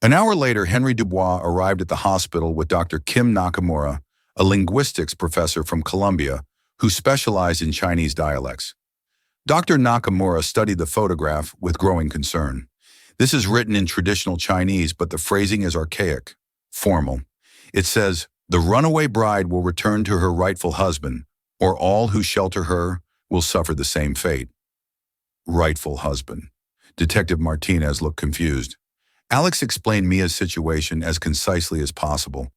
[SPEAKER 1] An hour later, Henry Dubois arrived at the hospital with Dr. Kim Nakamura, a linguistics professor from Columbia who specialized in Chinese dialects. Dr. Nakamura studied the photograph with growing concern. This is written in traditional Chinese, but the phrasing is archaic, formal. It says, "The runaway bride will return to her rightful husband, or all who shelter her will suffer the same fate." Rightful husband. Detective Martinez looked confused. Alex explained Mia's situation as concisely as possible,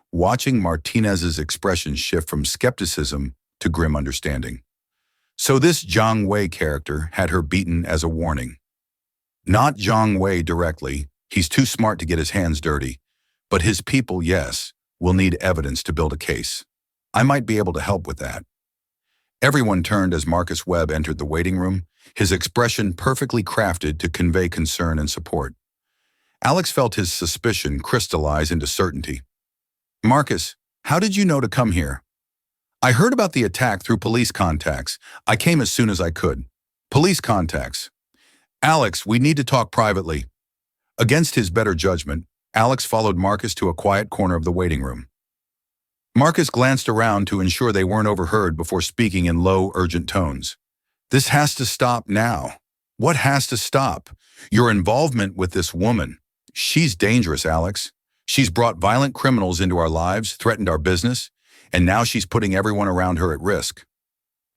[SPEAKER 1] watching Martinez's expression shift from skepticism to grim understanding. So this Jiang Wei character had her beaten as a warning. Not Jiang Wei directly, he's too smart to get his hands dirty, but his people, yes, will need evidence to build a case. I might be able to help with that. Everyone turned as Marcus Webb entered the waiting room, his expression perfectly crafted to convey concern and support. Alex felt his suspicion crystallize into certainty. "Marcus, how did you know to come here?" "I heard about the attack through police contacts. I came as soon as I could." "Police contacts? Alex, we need to talk privately." Against his better judgment, Alex followed Marcus to a quiet corner of the waiting room. Marcus glanced around to ensure they weren't overheard before speaking in low, urgent tones. "This has to stop now." "What has to stop?" "Your involvement with this woman. She's dangerous, Alex. She's brought violent criminals into our lives, threatened our business, and now she's putting everyone around her at risk.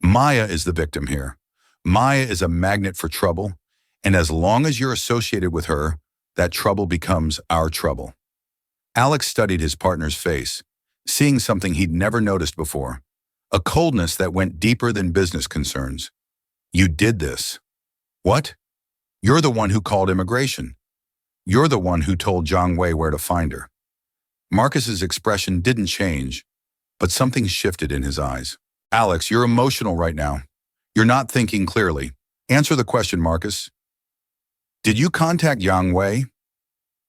[SPEAKER 1] Maya is the victim here. Maya is a magnet for trouble, and as long as you're associated with her, that trouble becomes our trouble." Alex studied his partner's face, seeing something he'd never noticed before, a coldness that went deeper than business concerns. "You did this." "What?" "You're the one who called immigration. You're the one who told Jiang Wei where to find her." Marcus's expression didn't change, but something shifted in his eyes. "Alex, you're emotional right now. You're not thinking clearly. Answer the question, Marcus. Did you contact Jiang Wei?"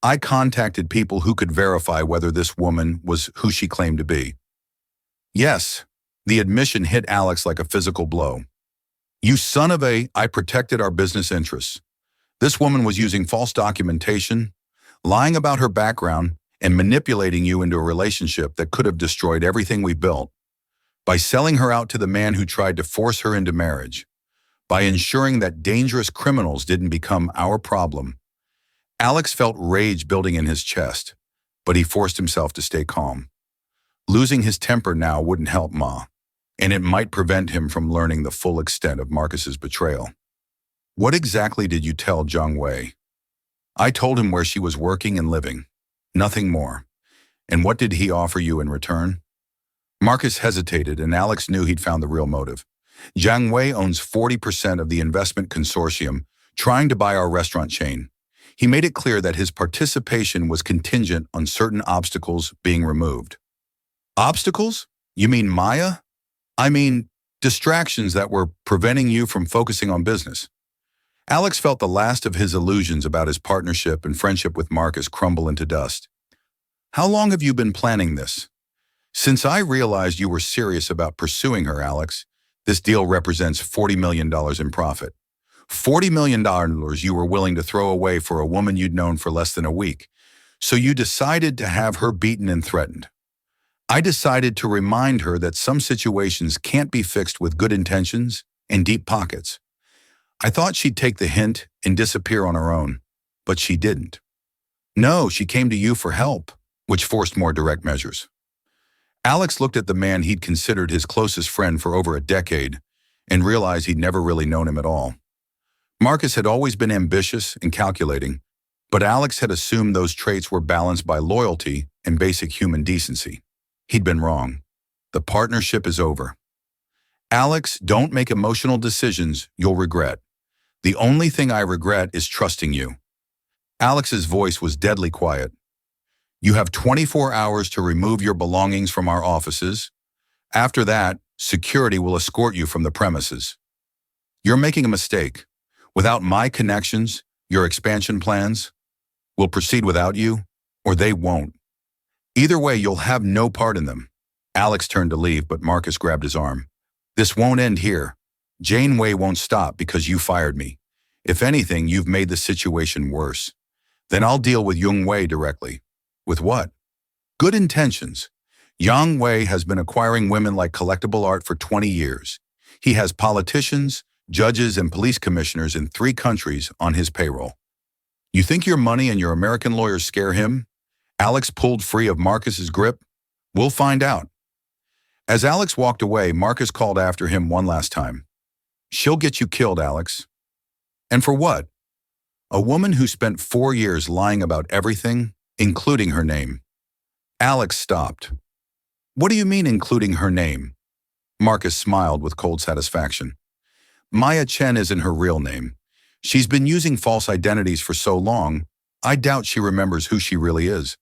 [SPEAKER 1] "I contacted people who could verify whether this woman was who she claimed to be." "Yes." The admission hit Alex like a physical blow. "You son of a..." "I protected our business interests. This woman was using false documentation, lying about her background, and manipulating you into a relationship that could have destroyed everything we built. By selling her out to the man who tried to force her into marriage. By ensuring that dangerous criminals didn't become our problem." Alex felt rage building in his chest, but he forced himself to stay calm. Losing his temper now wouldn't help Ma, and it might prevent him from learning the full extent of Marcus's betrayal. "What exactly did you tell Jiang Wei?" "I told him where she was working and living. Nothing more." "And what did he offer you in return?" Marcus hesitated, and Alex knew he'd found the real motive. "Jiang Wei owns 40% of the investment consortium trying to buy our restaurant chain. He made it clear that his participation was contingent on certain obstacles being removed." "Obstacles? You mean Maya?" "I mean, distractions that were preventing you from focusing on business." Alex felt the last of his illusions about his partnership and friendship with Marcus crumble into dust. "How long have you been planning this?" "Since I realized you were serious about pursuing her, Alex. This deal represents $40 million in profit. $40 million you were willing to throw away for a woman you'd known for less than a week. So you decided to have her beaten and threatened. I decided to remind her that some situations can't be fixed with good intentions and deep pockets. I thought she'd take the hint and disappear on her own, but she didn't. No, she came to you for help, which forced more direct measures." Alex looked at the man he'd considered his closest friend for over a decade and realized he'd never really known him at all. Marcus had always been ambitious and calculating, but Alex had assumed those traits were balanced by loyalty and basic human decency. He'd been wrong. The partnership is over. "Alex, don't make emotional decisions you'll regret. The only thing I regret is trusting you." Alex's voice was deadly quiet. "You have 24 hours to remove your belongings from our offices. After that, security will escort you from the premises. You're making a mistake. Without my connections, your expansion plans will proceed without you, or they won't. Either way, you'll have no part in them." Alex turned to leave, but Marcus grabbed his arm. "This won't end here. Jiang Wei won't stop because you fired me. If anything, you've made the situation worse. Then I'll deal with Jiang Wei directly." "With what?" "Good intentions. Jiang Wei has been acquiring women like collectible art for 20 years. He has politicians, judges, and police commissioners in 3 countries on his payroll. You think your money and your American lawyers scare him?" Alex pulled free of Marcus's grip. "We'll find out." As Alex walked away, Marcus called after him one last time. "She'll get you killed, Alex." "And for what?" "A woman who spent 4 years lying about everything, including her name." Alex stopped. "What do you mean, including her name?" Marcus smiled with cold satisfaction. "Maya Chen isn't her real name. She's been using false identities for so long, I doubt she remembers who she really is.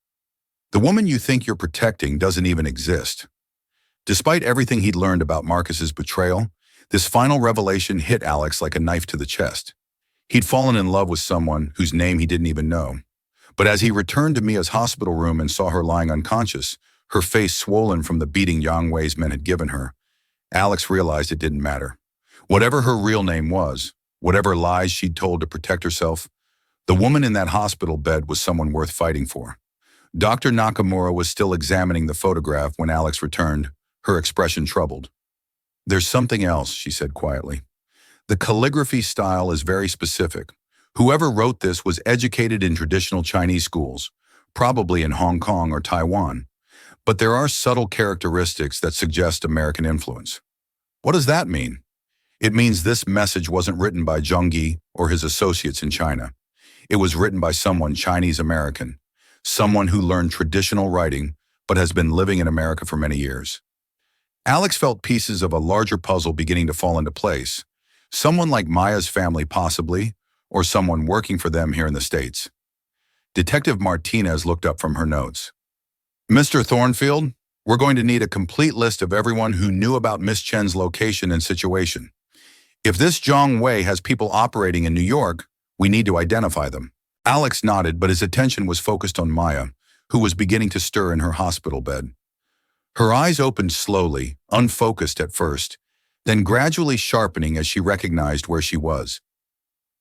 [SPEAKER 1] The woman you think you're protecting doesn't even exist." Despite everything he'd learned about Marcus's betrayal, This final revelation hit Alex like a knife to the chest. He'd fallen in love with someone whose name he didn't even know. But as he returned to Mia's hospital room and saw her lying unconscious, her face swollen from the beating Yang Wei's men had given her, Alex realized it didn't matter. Whatever her real name was, whatever lies she'd told to protect herself, the woman in that hospital bed was someone worth fighting for. Dr. Nakamura was still examining the photograph when Alex returned, her expression troubled. "There's something else," she said quietly. "The calligraphy style is very specific. Whoever wrote this was educated in traditional Chinese schools, probably in Hong Kong or Taiwan. But there are subtle characteristics that suggest American influence." "What does that mean?" "It means this message wasn't written by Zhongyi or his associates in China. It was written by someone Chinese-American, someone who learned traditional writing but has been living in America for many years." Alex felt pieces of a larger puzzle beginning to fall into place. Someone like Maya's family possibly, or someone working for them here in the States. Detective Martinez looked up from her notes. "Mr. Thornfield, we're going to need a complete list of everyone who knew about Miss Chen's location and situation. If this Zhang Wei has people operating in New York, we need to identify them." Alex nodded, but his attention was focused on Maya, who was beginning to stir in her hospital bed. Her eyes opened slowly, unfocused at first, then gradually sharpening as she recognized where she was.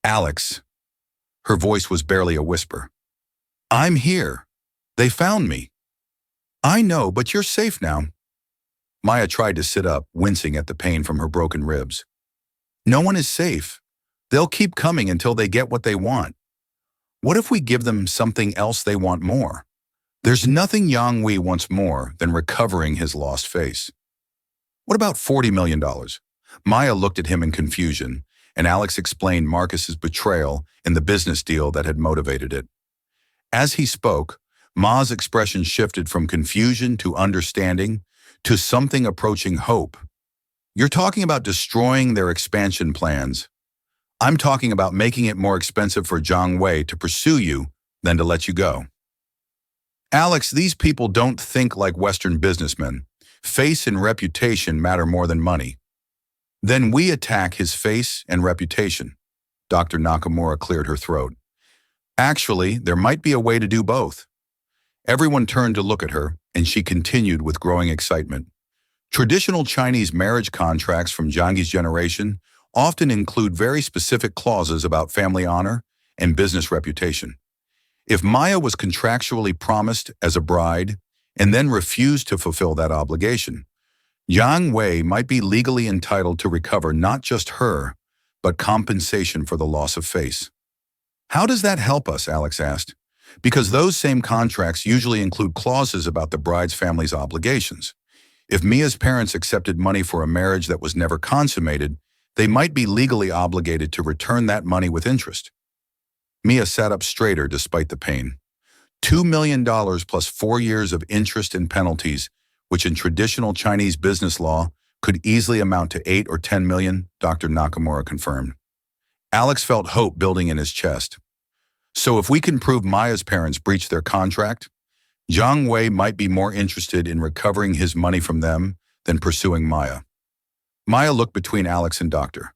[SPEAKER 1] "Alex." Her voice was barely a whisper. "I'm here. They found me." "I know, but you're safe now." Maya tried to sit up, wincing at the pain from her broken ribs. "No one is safe. They'll keep coming until they get what they want. What if we give them something else they want more? There's nothing Yang Wei wants more than recovering his lost face." "What about $40 million? Maya looked at him in confusion, and Alex explained Marcus's betrayal in the business deal that had motivated it. As he spoke, Ma's expression shifted from confusion to understanding to something approaching hope. "You're talking about destroying their expansion plans. I'm talking about making it more expensive for Zhang Wei to pursue you than to let you go." "Alex, these people don't think like Western businessmen. Face and reputation matter more than money." "Then we attack his face and reputation." Dr. Nakamura cleared her throat. "Actually, there might be a way to do both." Everyone turned to look at her, and she continued with growing excitement. "Traditional Chinese marriage contracts from Zhangyi's generation often include very specific clauses about family honor and business reputation. If Maya was contractually promised as a bride and then refused to fulfill that obligation, Yang Wei might be legally entitled to recover not just her, but compensation for the loss of face." "How does that help us?" Alex asked. "Because those same contracts usually include clauses about the bride's family's obligations. If Mia's parents accepted money for a marriage that was never consummated, they might be legally obligated to return that money with interest." Mia sat up straighter despite the pain. $2 million plus 4 years of interest and penalties, which in traditional Chinese business law could easily amount to 8 or 10 million, Dr. Nakamura confirmed. Alex felt hope building in his chest. "So if we can prove Maya's parents breached their contract, Zhang Wei might be more interested in recovering his money from them than pursuing Maya." Maya looked between Alex and Dr.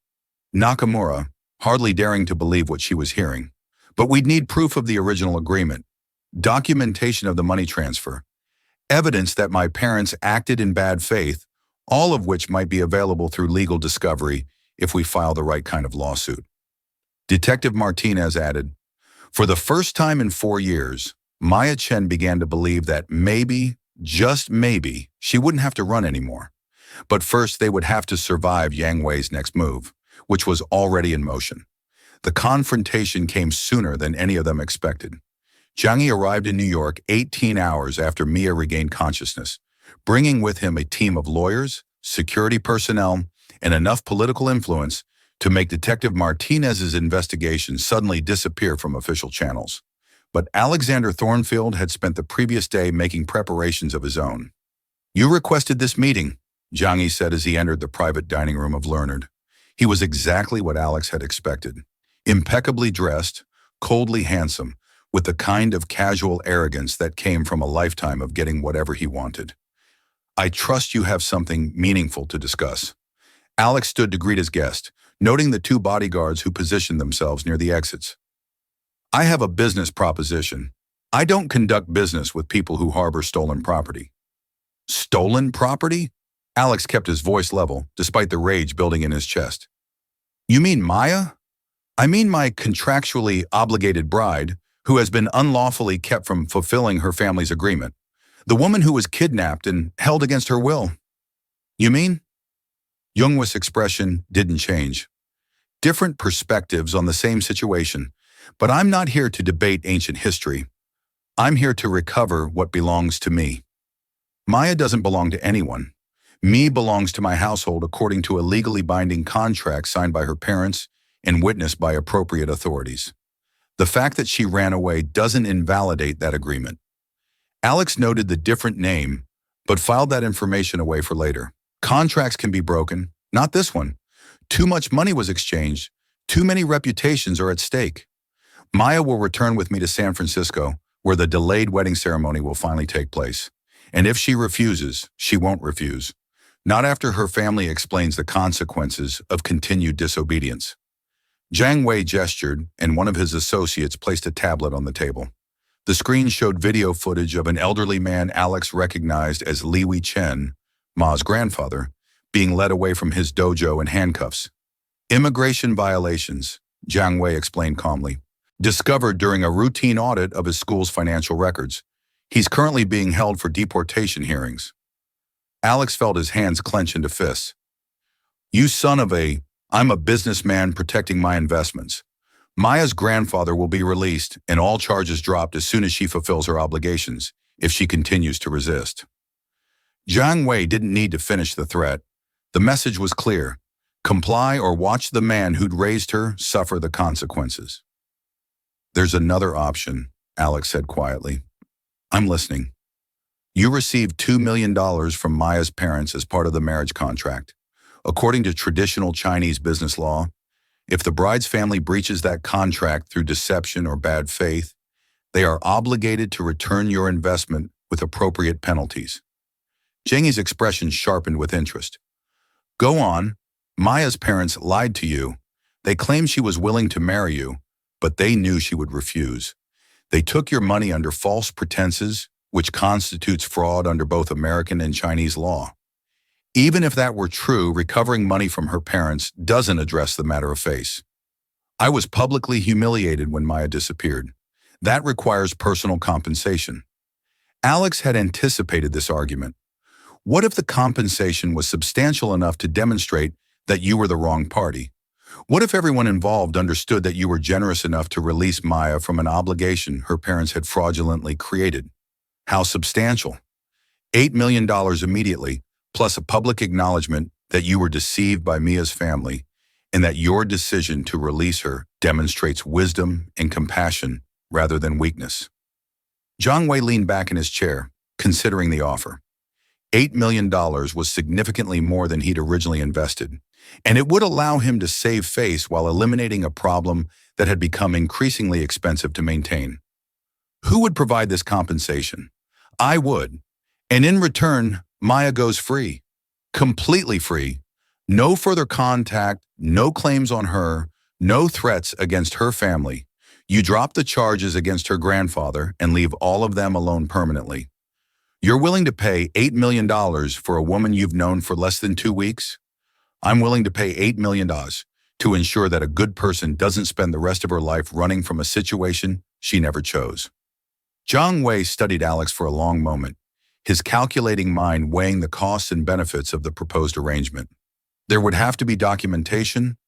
[SPEAKER 1] Nakamura, hardly daring to believe what she was hearing. "But we'd need proof of the original agreement, documentation of the money transfer, evidence that my parents acted in bad faith, all of which might be available through legal discovery if we file the right kind of lawsuit." Detective Martinez added, "For the first time in 4 years, Maya Chen began to believe that maybe, just maybe, she wouldn't have to run anymore. But first they would have to survive Yang Wei's next move, which was already in motion. The confrontation came sooner than any of them expected. Zhangyi arrived in New York 18 hours after Mia regained consciousness, bringing with him a team of lawyers, security personnel, and enough political influence to make Detective Martinez's investigation suddenly disappear from official channels. But Alexander Thornfield had spent the previous day making preparations of his own. "You requested this meeting," Zhangyi said as he entered the private dining room of Learned. He was exactly what Alex had expected. Impeccably dressed, coldly handsome, with the kind of casual arrogance that came from a lifetime of getting whatever he wanted. "I trust you have something meaningful to discuss." Alex stood to greet his guest, noting the two bodyguards who positioned themselves near the exits. I have a business proposition. I don't conduct business with people who harbor stolen property. Stolen property? Alex kept his voice level, despite the rage building in his chest. You mean Maya? I mean my contractually obligated bride, who has been unlawfully kept from fulfilling her family's agreement. The woman who was kidnapped and held against her will. You mean? Youngwoo's expression didn't change. Different perspectives on the same situation, but I'm not here to debate ancient history. I'm here to recover what belongs to me. Maya doesn't belong to anyone. Me belongs to my household according to a legally binding contract signed by her parents and witnessed by appropriate authorities. The fact that she ran away doesn't invalidate that agreement. Alex noted the different name, but filed that information away for later. Contracts can be broken, not this one. Too much money was exchanged. Too many reputations are at stake. Maya will return with me to San Francisco, where the delayed wedding ceremony will finally take place. And if she refuses, she won't refuse. Not after her family explains the consequences of continued disobedience. Jiang Wei gestured, and one of his associates placed a tablet on the table. The screen showed video footage of an elderly man Alex recognized as Li Wei Chen, Ma's grandfather, being led away from his dojo in handcuffs. Immigration violations, Jiang Wei explained calmly, discovered during a routine audit of his school's financial records. He's currently being held for deportation hearings. Alex felt his hands clench into fists. You son of a, I'm a businessman protecting my investments. Maya's grandfather will be released and all charges dropped as soon as she fulfills her obligations, if she continues to resist. Jiang Wei didn't need to finish the threat. The message was clear. Comply or watch the man who'd raised her suffer the consequences. There's another option, Alex said quietly. I'm listening. You received $2 million from Maya's parents as part of the marriage contract. According to traditional Chinese business law, if the bride's family breaches that contract through deception or bad faith, they are obligated to return your investment with appropriate penalties. Jiang's expression sharpened with interest. Go on. Maya's parents lied to you. They claimed she was willing to marry you, but they knew she would refuse. They took your money under false pretenses, which constitutes fraud under both American and Chinese law. Even if that were true, recovering money from her parents doesn't address the matter of face. I was publicly humiliated when Maya disappeared. That requires personal compensation. Alex had anticipated this argument. What if the compensation was substantial enough to demonstrate that you were the wrong party? What if everyone involved understood that you were generous enough to release Maya from an obligation her parents had fraudulently created? How substantial? $8 million immediately, plus a public acknowledgement that you were deceived by Mia's family and that your decision to release her demonstrates wisdom and compassion rather than weakness. Jiang Wei leaned back in his chair, considering the offer. $8 million was significantly more than he'd originally invested, and it would allow him to save face while eliminating a problem that had become increasingly expensive to maintain. Who would provide this compensation? I would. And in return, Maya goes free. Completely free. No further contact, no claims on her, no threats against her family. You drop the charges against her grandfather and leave all of them alone permanently. You're willing to pay $8 million for a woman you've known for less than 2 weeks? I'm willing to pay $8 million to ensure that a good person doesn't spend the rest of her life running from a situation she never chose. Jiang Wei studied Alex for a long moment, his calculating mind weighing the costs and benefits of the proposed arrangement. There would have to be documentation,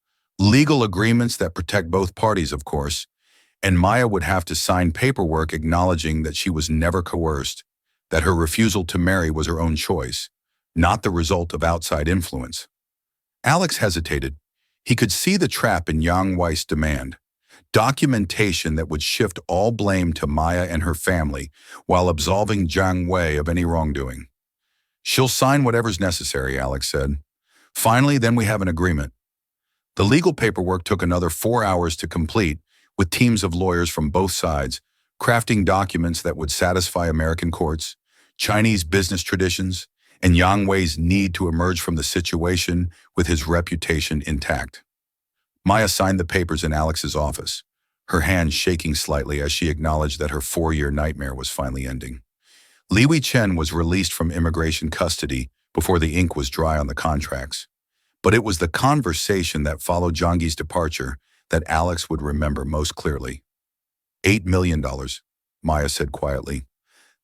[SPEAKER 1] legal agreements that protect both parties, of course, and Maya would have to sign paperwork acknowledging that she was never coerced, that her refusal to marry was her own choice, not the result of outside influence. Alex hesitated. He could see the trap in Jiang Wei's demand. Documentation that would shift all blame to Maya and her family while absolving Jiang Wei of any wrongdoing. She'll sign whatever's necessary, Alex said. Finally, then we have an agreement. The legal paperwork took another 4 hours to complete, with teams of lawyers from both sides, crafting documents that would satisfy American courts, Chinese business traditions, and Yang Wei's need to emerge from the situation with his reputation intact. Maya signed the papers in Alex's office, her hand shaking slightly as she acknowledged that her 4-year nightmare was finally ending. Li Wei Chen was released from immigration custody before the ink was dry on the contracts. But it was the conversation that followed Zhangyi's departure that Alex would remember most clearly. $8 million, Maya said quietly.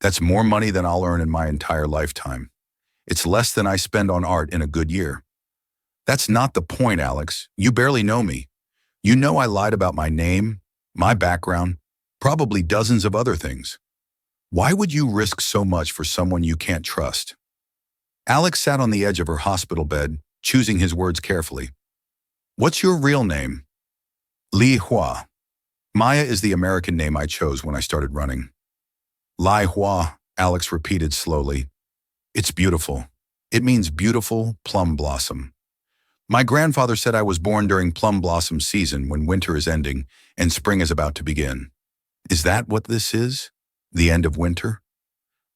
[SPEAKER 1] That's more money than I'll earn in my entire lifetime. It's less than I spend on art in a good year. That's not the point, Alex. You barely know me. You know I lied about my name, my background, probably dozens of other things. Why would you risk so much for someone you can't trust? Alex sat on the edge of her hospital bed, choosing his words carefully. What's your real name? Li Hua. Maya is the American name I chose when I started running. Li Hua, Alex repeated slowly. It's beautiful. It means beautiful plum blossom. My grandfather said I was born during plum blossom season when winter is ending and spring is about to begin. Is that what this is? The end of winter?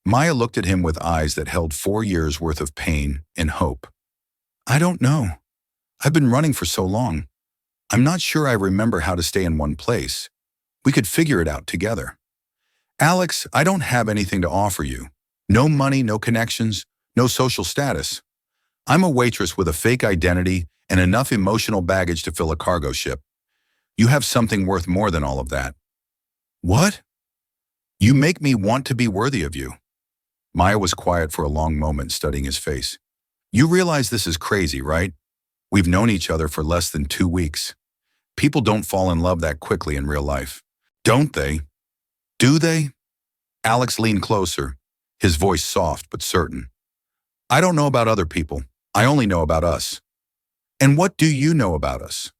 [SPEAKER 1] Maya looked at him with eyes that held 4 years' worth of pain and hope. I don't know. I've been running for so long. I'm not sure I remember how to stay in one place. We could figure it out together. Alex, I don't have anything to offer you. No money, no connections, no social status. I'm a waitress with a fake identity and enough emotional baggage to fill a cargo ship. You have something worth more than all of that. What? You make me want to be worthy of you. Maya was quiet for a long moment, studying his face. You realize this is crazy, right? We've known each other for less than 2 weeks. People don't fall in love that quickly in real life. Don't they? Do they? Alex leaned closer, his voice soft but certain. I don't know about other people. I only know about us. And what do you know about us?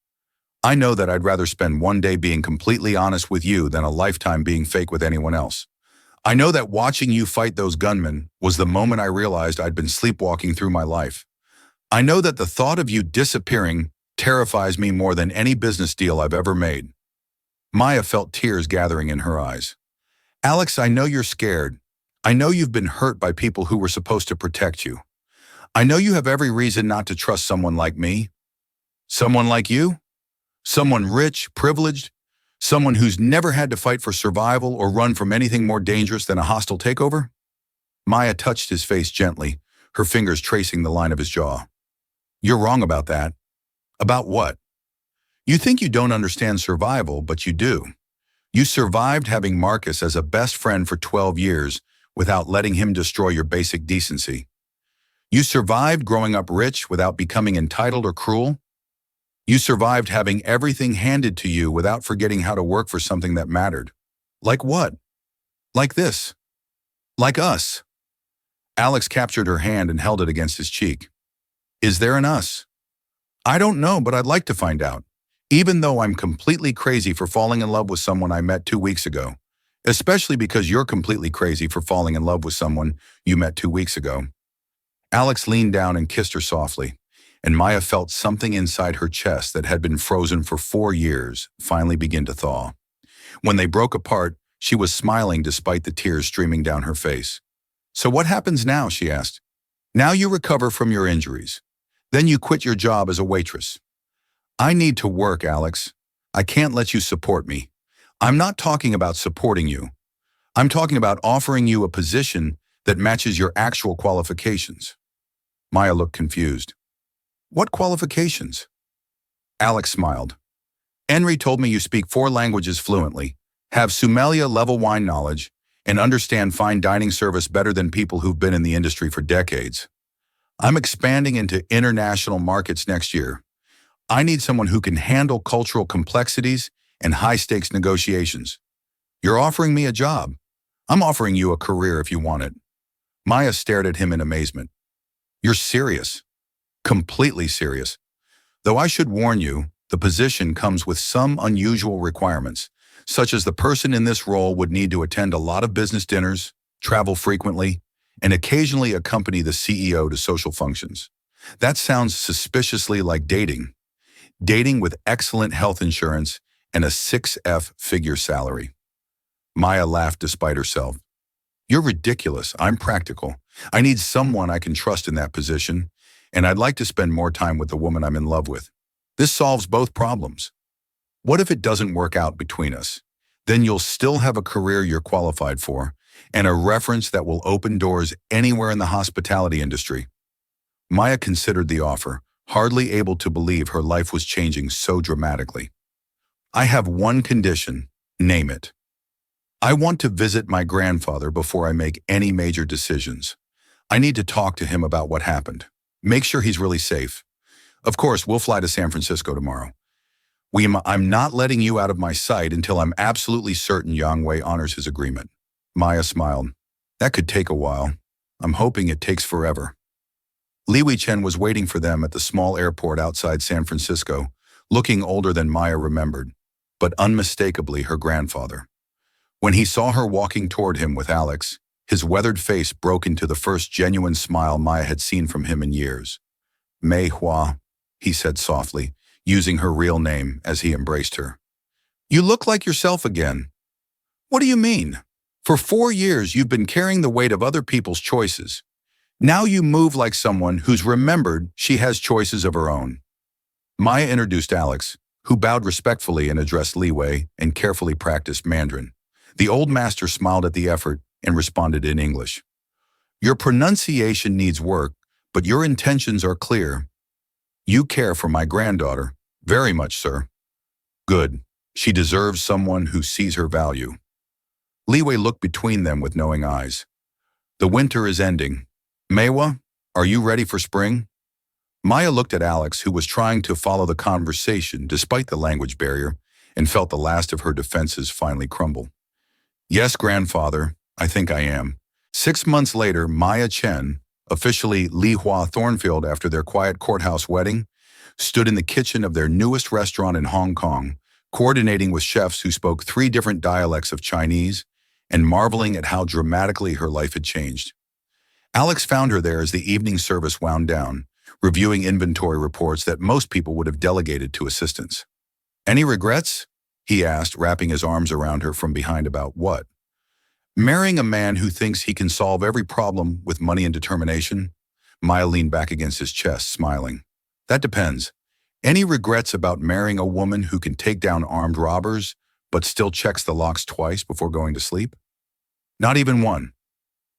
[SPEAKER 1] I know that I'd rather spend one day being completely honest with you than a lifetime being fake with anyone else. I know that watching you fight those gunmen was the moment I realized I'd been sleepwalking through my life. I know that the thought of you disappearing terrifies me more than any business deal I've ever made. Maya felt tears gathering in her eyes. Alex, I know you're scared. I know you've been hurt by people who were supposed to protect you. I know you have every reason not to trust someone like me. Someone like you? Someone rich, privileged, someone who's never had to fight for survival or run from anything more dangerous than a hostile takeover? Maya touched his face gently, her fingers tracing the line of his jaw. You're wrong about that. About what? You think you don't understand survival, but you do. You survived having Marcus as a best friend for 12 years without letting him destroy your basic decency. You survived growing up rich without becoming entitled or cruel. You survived having everything handed to you without forgetting how to work for something that mattered. Like what? Like this. Like us. Alex captured her hand and held it against his cheek. Is there an us? I don't know, but I'd like to find out. Even though I'm completely crazy for falling in love with someone I met 2 weeks ago. Especially because you're completely crazy for falling in love with someone you met 2 weeks ago. Alex leaned down and kissed her softly, and Maya felt something inside her chest that had been frozen for 4 years finally begin to thaw. When they broke apart, she was smiling despite the tears streaming down her face. So what happens now, she asked. Now you recover from your injuries. Then you quit your job as a waitress. I need to work, Alex. I can't let you support me. I'm not talking about supporting you. I'm talking about offering you a position that matches your actual qualifications. Maya looked confused. What qualifications? Alex smiled. Henry told me you speak 4 languages fluently, have sommelier level wine knowledge, and understand fine dining service better than people who've been in the industry for decades. I'm expanding into international markets next year. I need someone who can handle cultural complexities and high-stakes negotiations. You're offering me a job. I'm offering you a career if you want it. Maya stared at him in amazement. You're serious. Completely serious. Though I should warn you, the position comes with some unusual requirements, such as the person in this role would need to attend a lot of business dinners, travel frequently, and occasionally accompany the CEO to social functions. That sounds suspiciously like dating. Dating with excellent health insurance and a 6-figure salary. Maya laughed despite herself. You're ridiculous. I'm practical. I need someone I can trust in that position, and I'd like to spend more time with the woman I'm in love with. This solves both problems. What if it doesn't work out between us? Then you'll still have a career you're qualified for, and a reference that will open doors anywhere in the hospitality industry. Maya considered the offer, hardly able to believe her life was changing so dramatically. I have one condition, name it. I want to visit my grandfather before I make any major decisions. I need to talk to him about what happened. Make sure he's really safe. Of course, we'll fly to San Francisco tomorrow. I'm not letting you out of my sight until I'm absolutely certain Yang Wei honors his agreement. Maya smiled. That could take a while. I'm hoping it takes forever. Li Wei-chen was waiting for them at the small airport outside San Francisco, looking older than Maya remembered, but unmistakably her grandfather. When he saw her walking toward him with Alex, his weathered face broke into the first genuine smile Maya had seen from him in years. Mei Hua, he said softly, using her real name as he embraced her. You look like yourself again. What do you mean? For 4 years, you've been carrying the weight of other people's choices. Now you move like someone who's remembered she has choices of her own. Maya introduced Alex, who bowed respectfully and addressed Li Wei and carefully practiced Mandarin. The old master smiled at the effort and responded in English. Your pronunciation needs work, but your intentions are clear. You care for my granddaughter. Very much, sir. Good. She deserves someone who sees her value. Li Wei looked between them with knowing eyes. The winter is ending. Meiwa, are you ready for spring? Maya looked at Alex, who was trying to follow the conversation despite the language barrier, and felt the last of her defenses finally crumble. Yes, grandfather, I think I am. 6 months later, Maya Chen, officially Li Hua Thornfield after their quiet courthouse wedding, stood in the kitchen of their newest restaurant in Hong Kong, coordinating with chefs who spoke 3 different dialects of Chinese and marveling at how dramatically her life had changed. Alex found her there as the evening service wound down, reviewing inventory reports that most people would have delegated to assistants. Any regrets? He asked, wrapping his arms around her from behind. About what? Marrying a man who thinks he can solve every problem with money and determination? Maya leaned back against his chest, smiling. That depends. Any regrets about marrying a woman who can take down armed robbers, but still checks the locks twice before going to sleep? Not even one.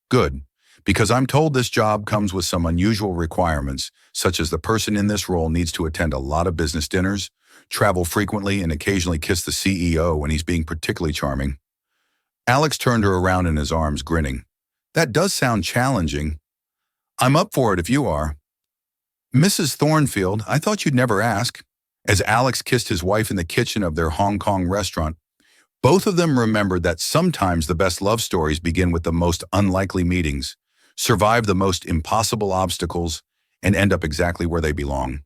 [SPEAKER 1] Good, because I'm told this job comes with some unusual requirements, such as the person in this role needs to attend a lot of business dinners, travel frequently, and occasionally kiss the CEO when he's being particularly charming. Alex turned her around in his arms, grinning. That does sound challenging. I'm up for it if you are. Mrs. Thornfield, I thought you'd never ask. As Alex kissed his wife in the kitchen of their Hong Kong restaurant, both of them remembered that sometimes the best love stories begin with the most unlikely meetings, survive the most impossible obstacles, and end up exactly where they belong.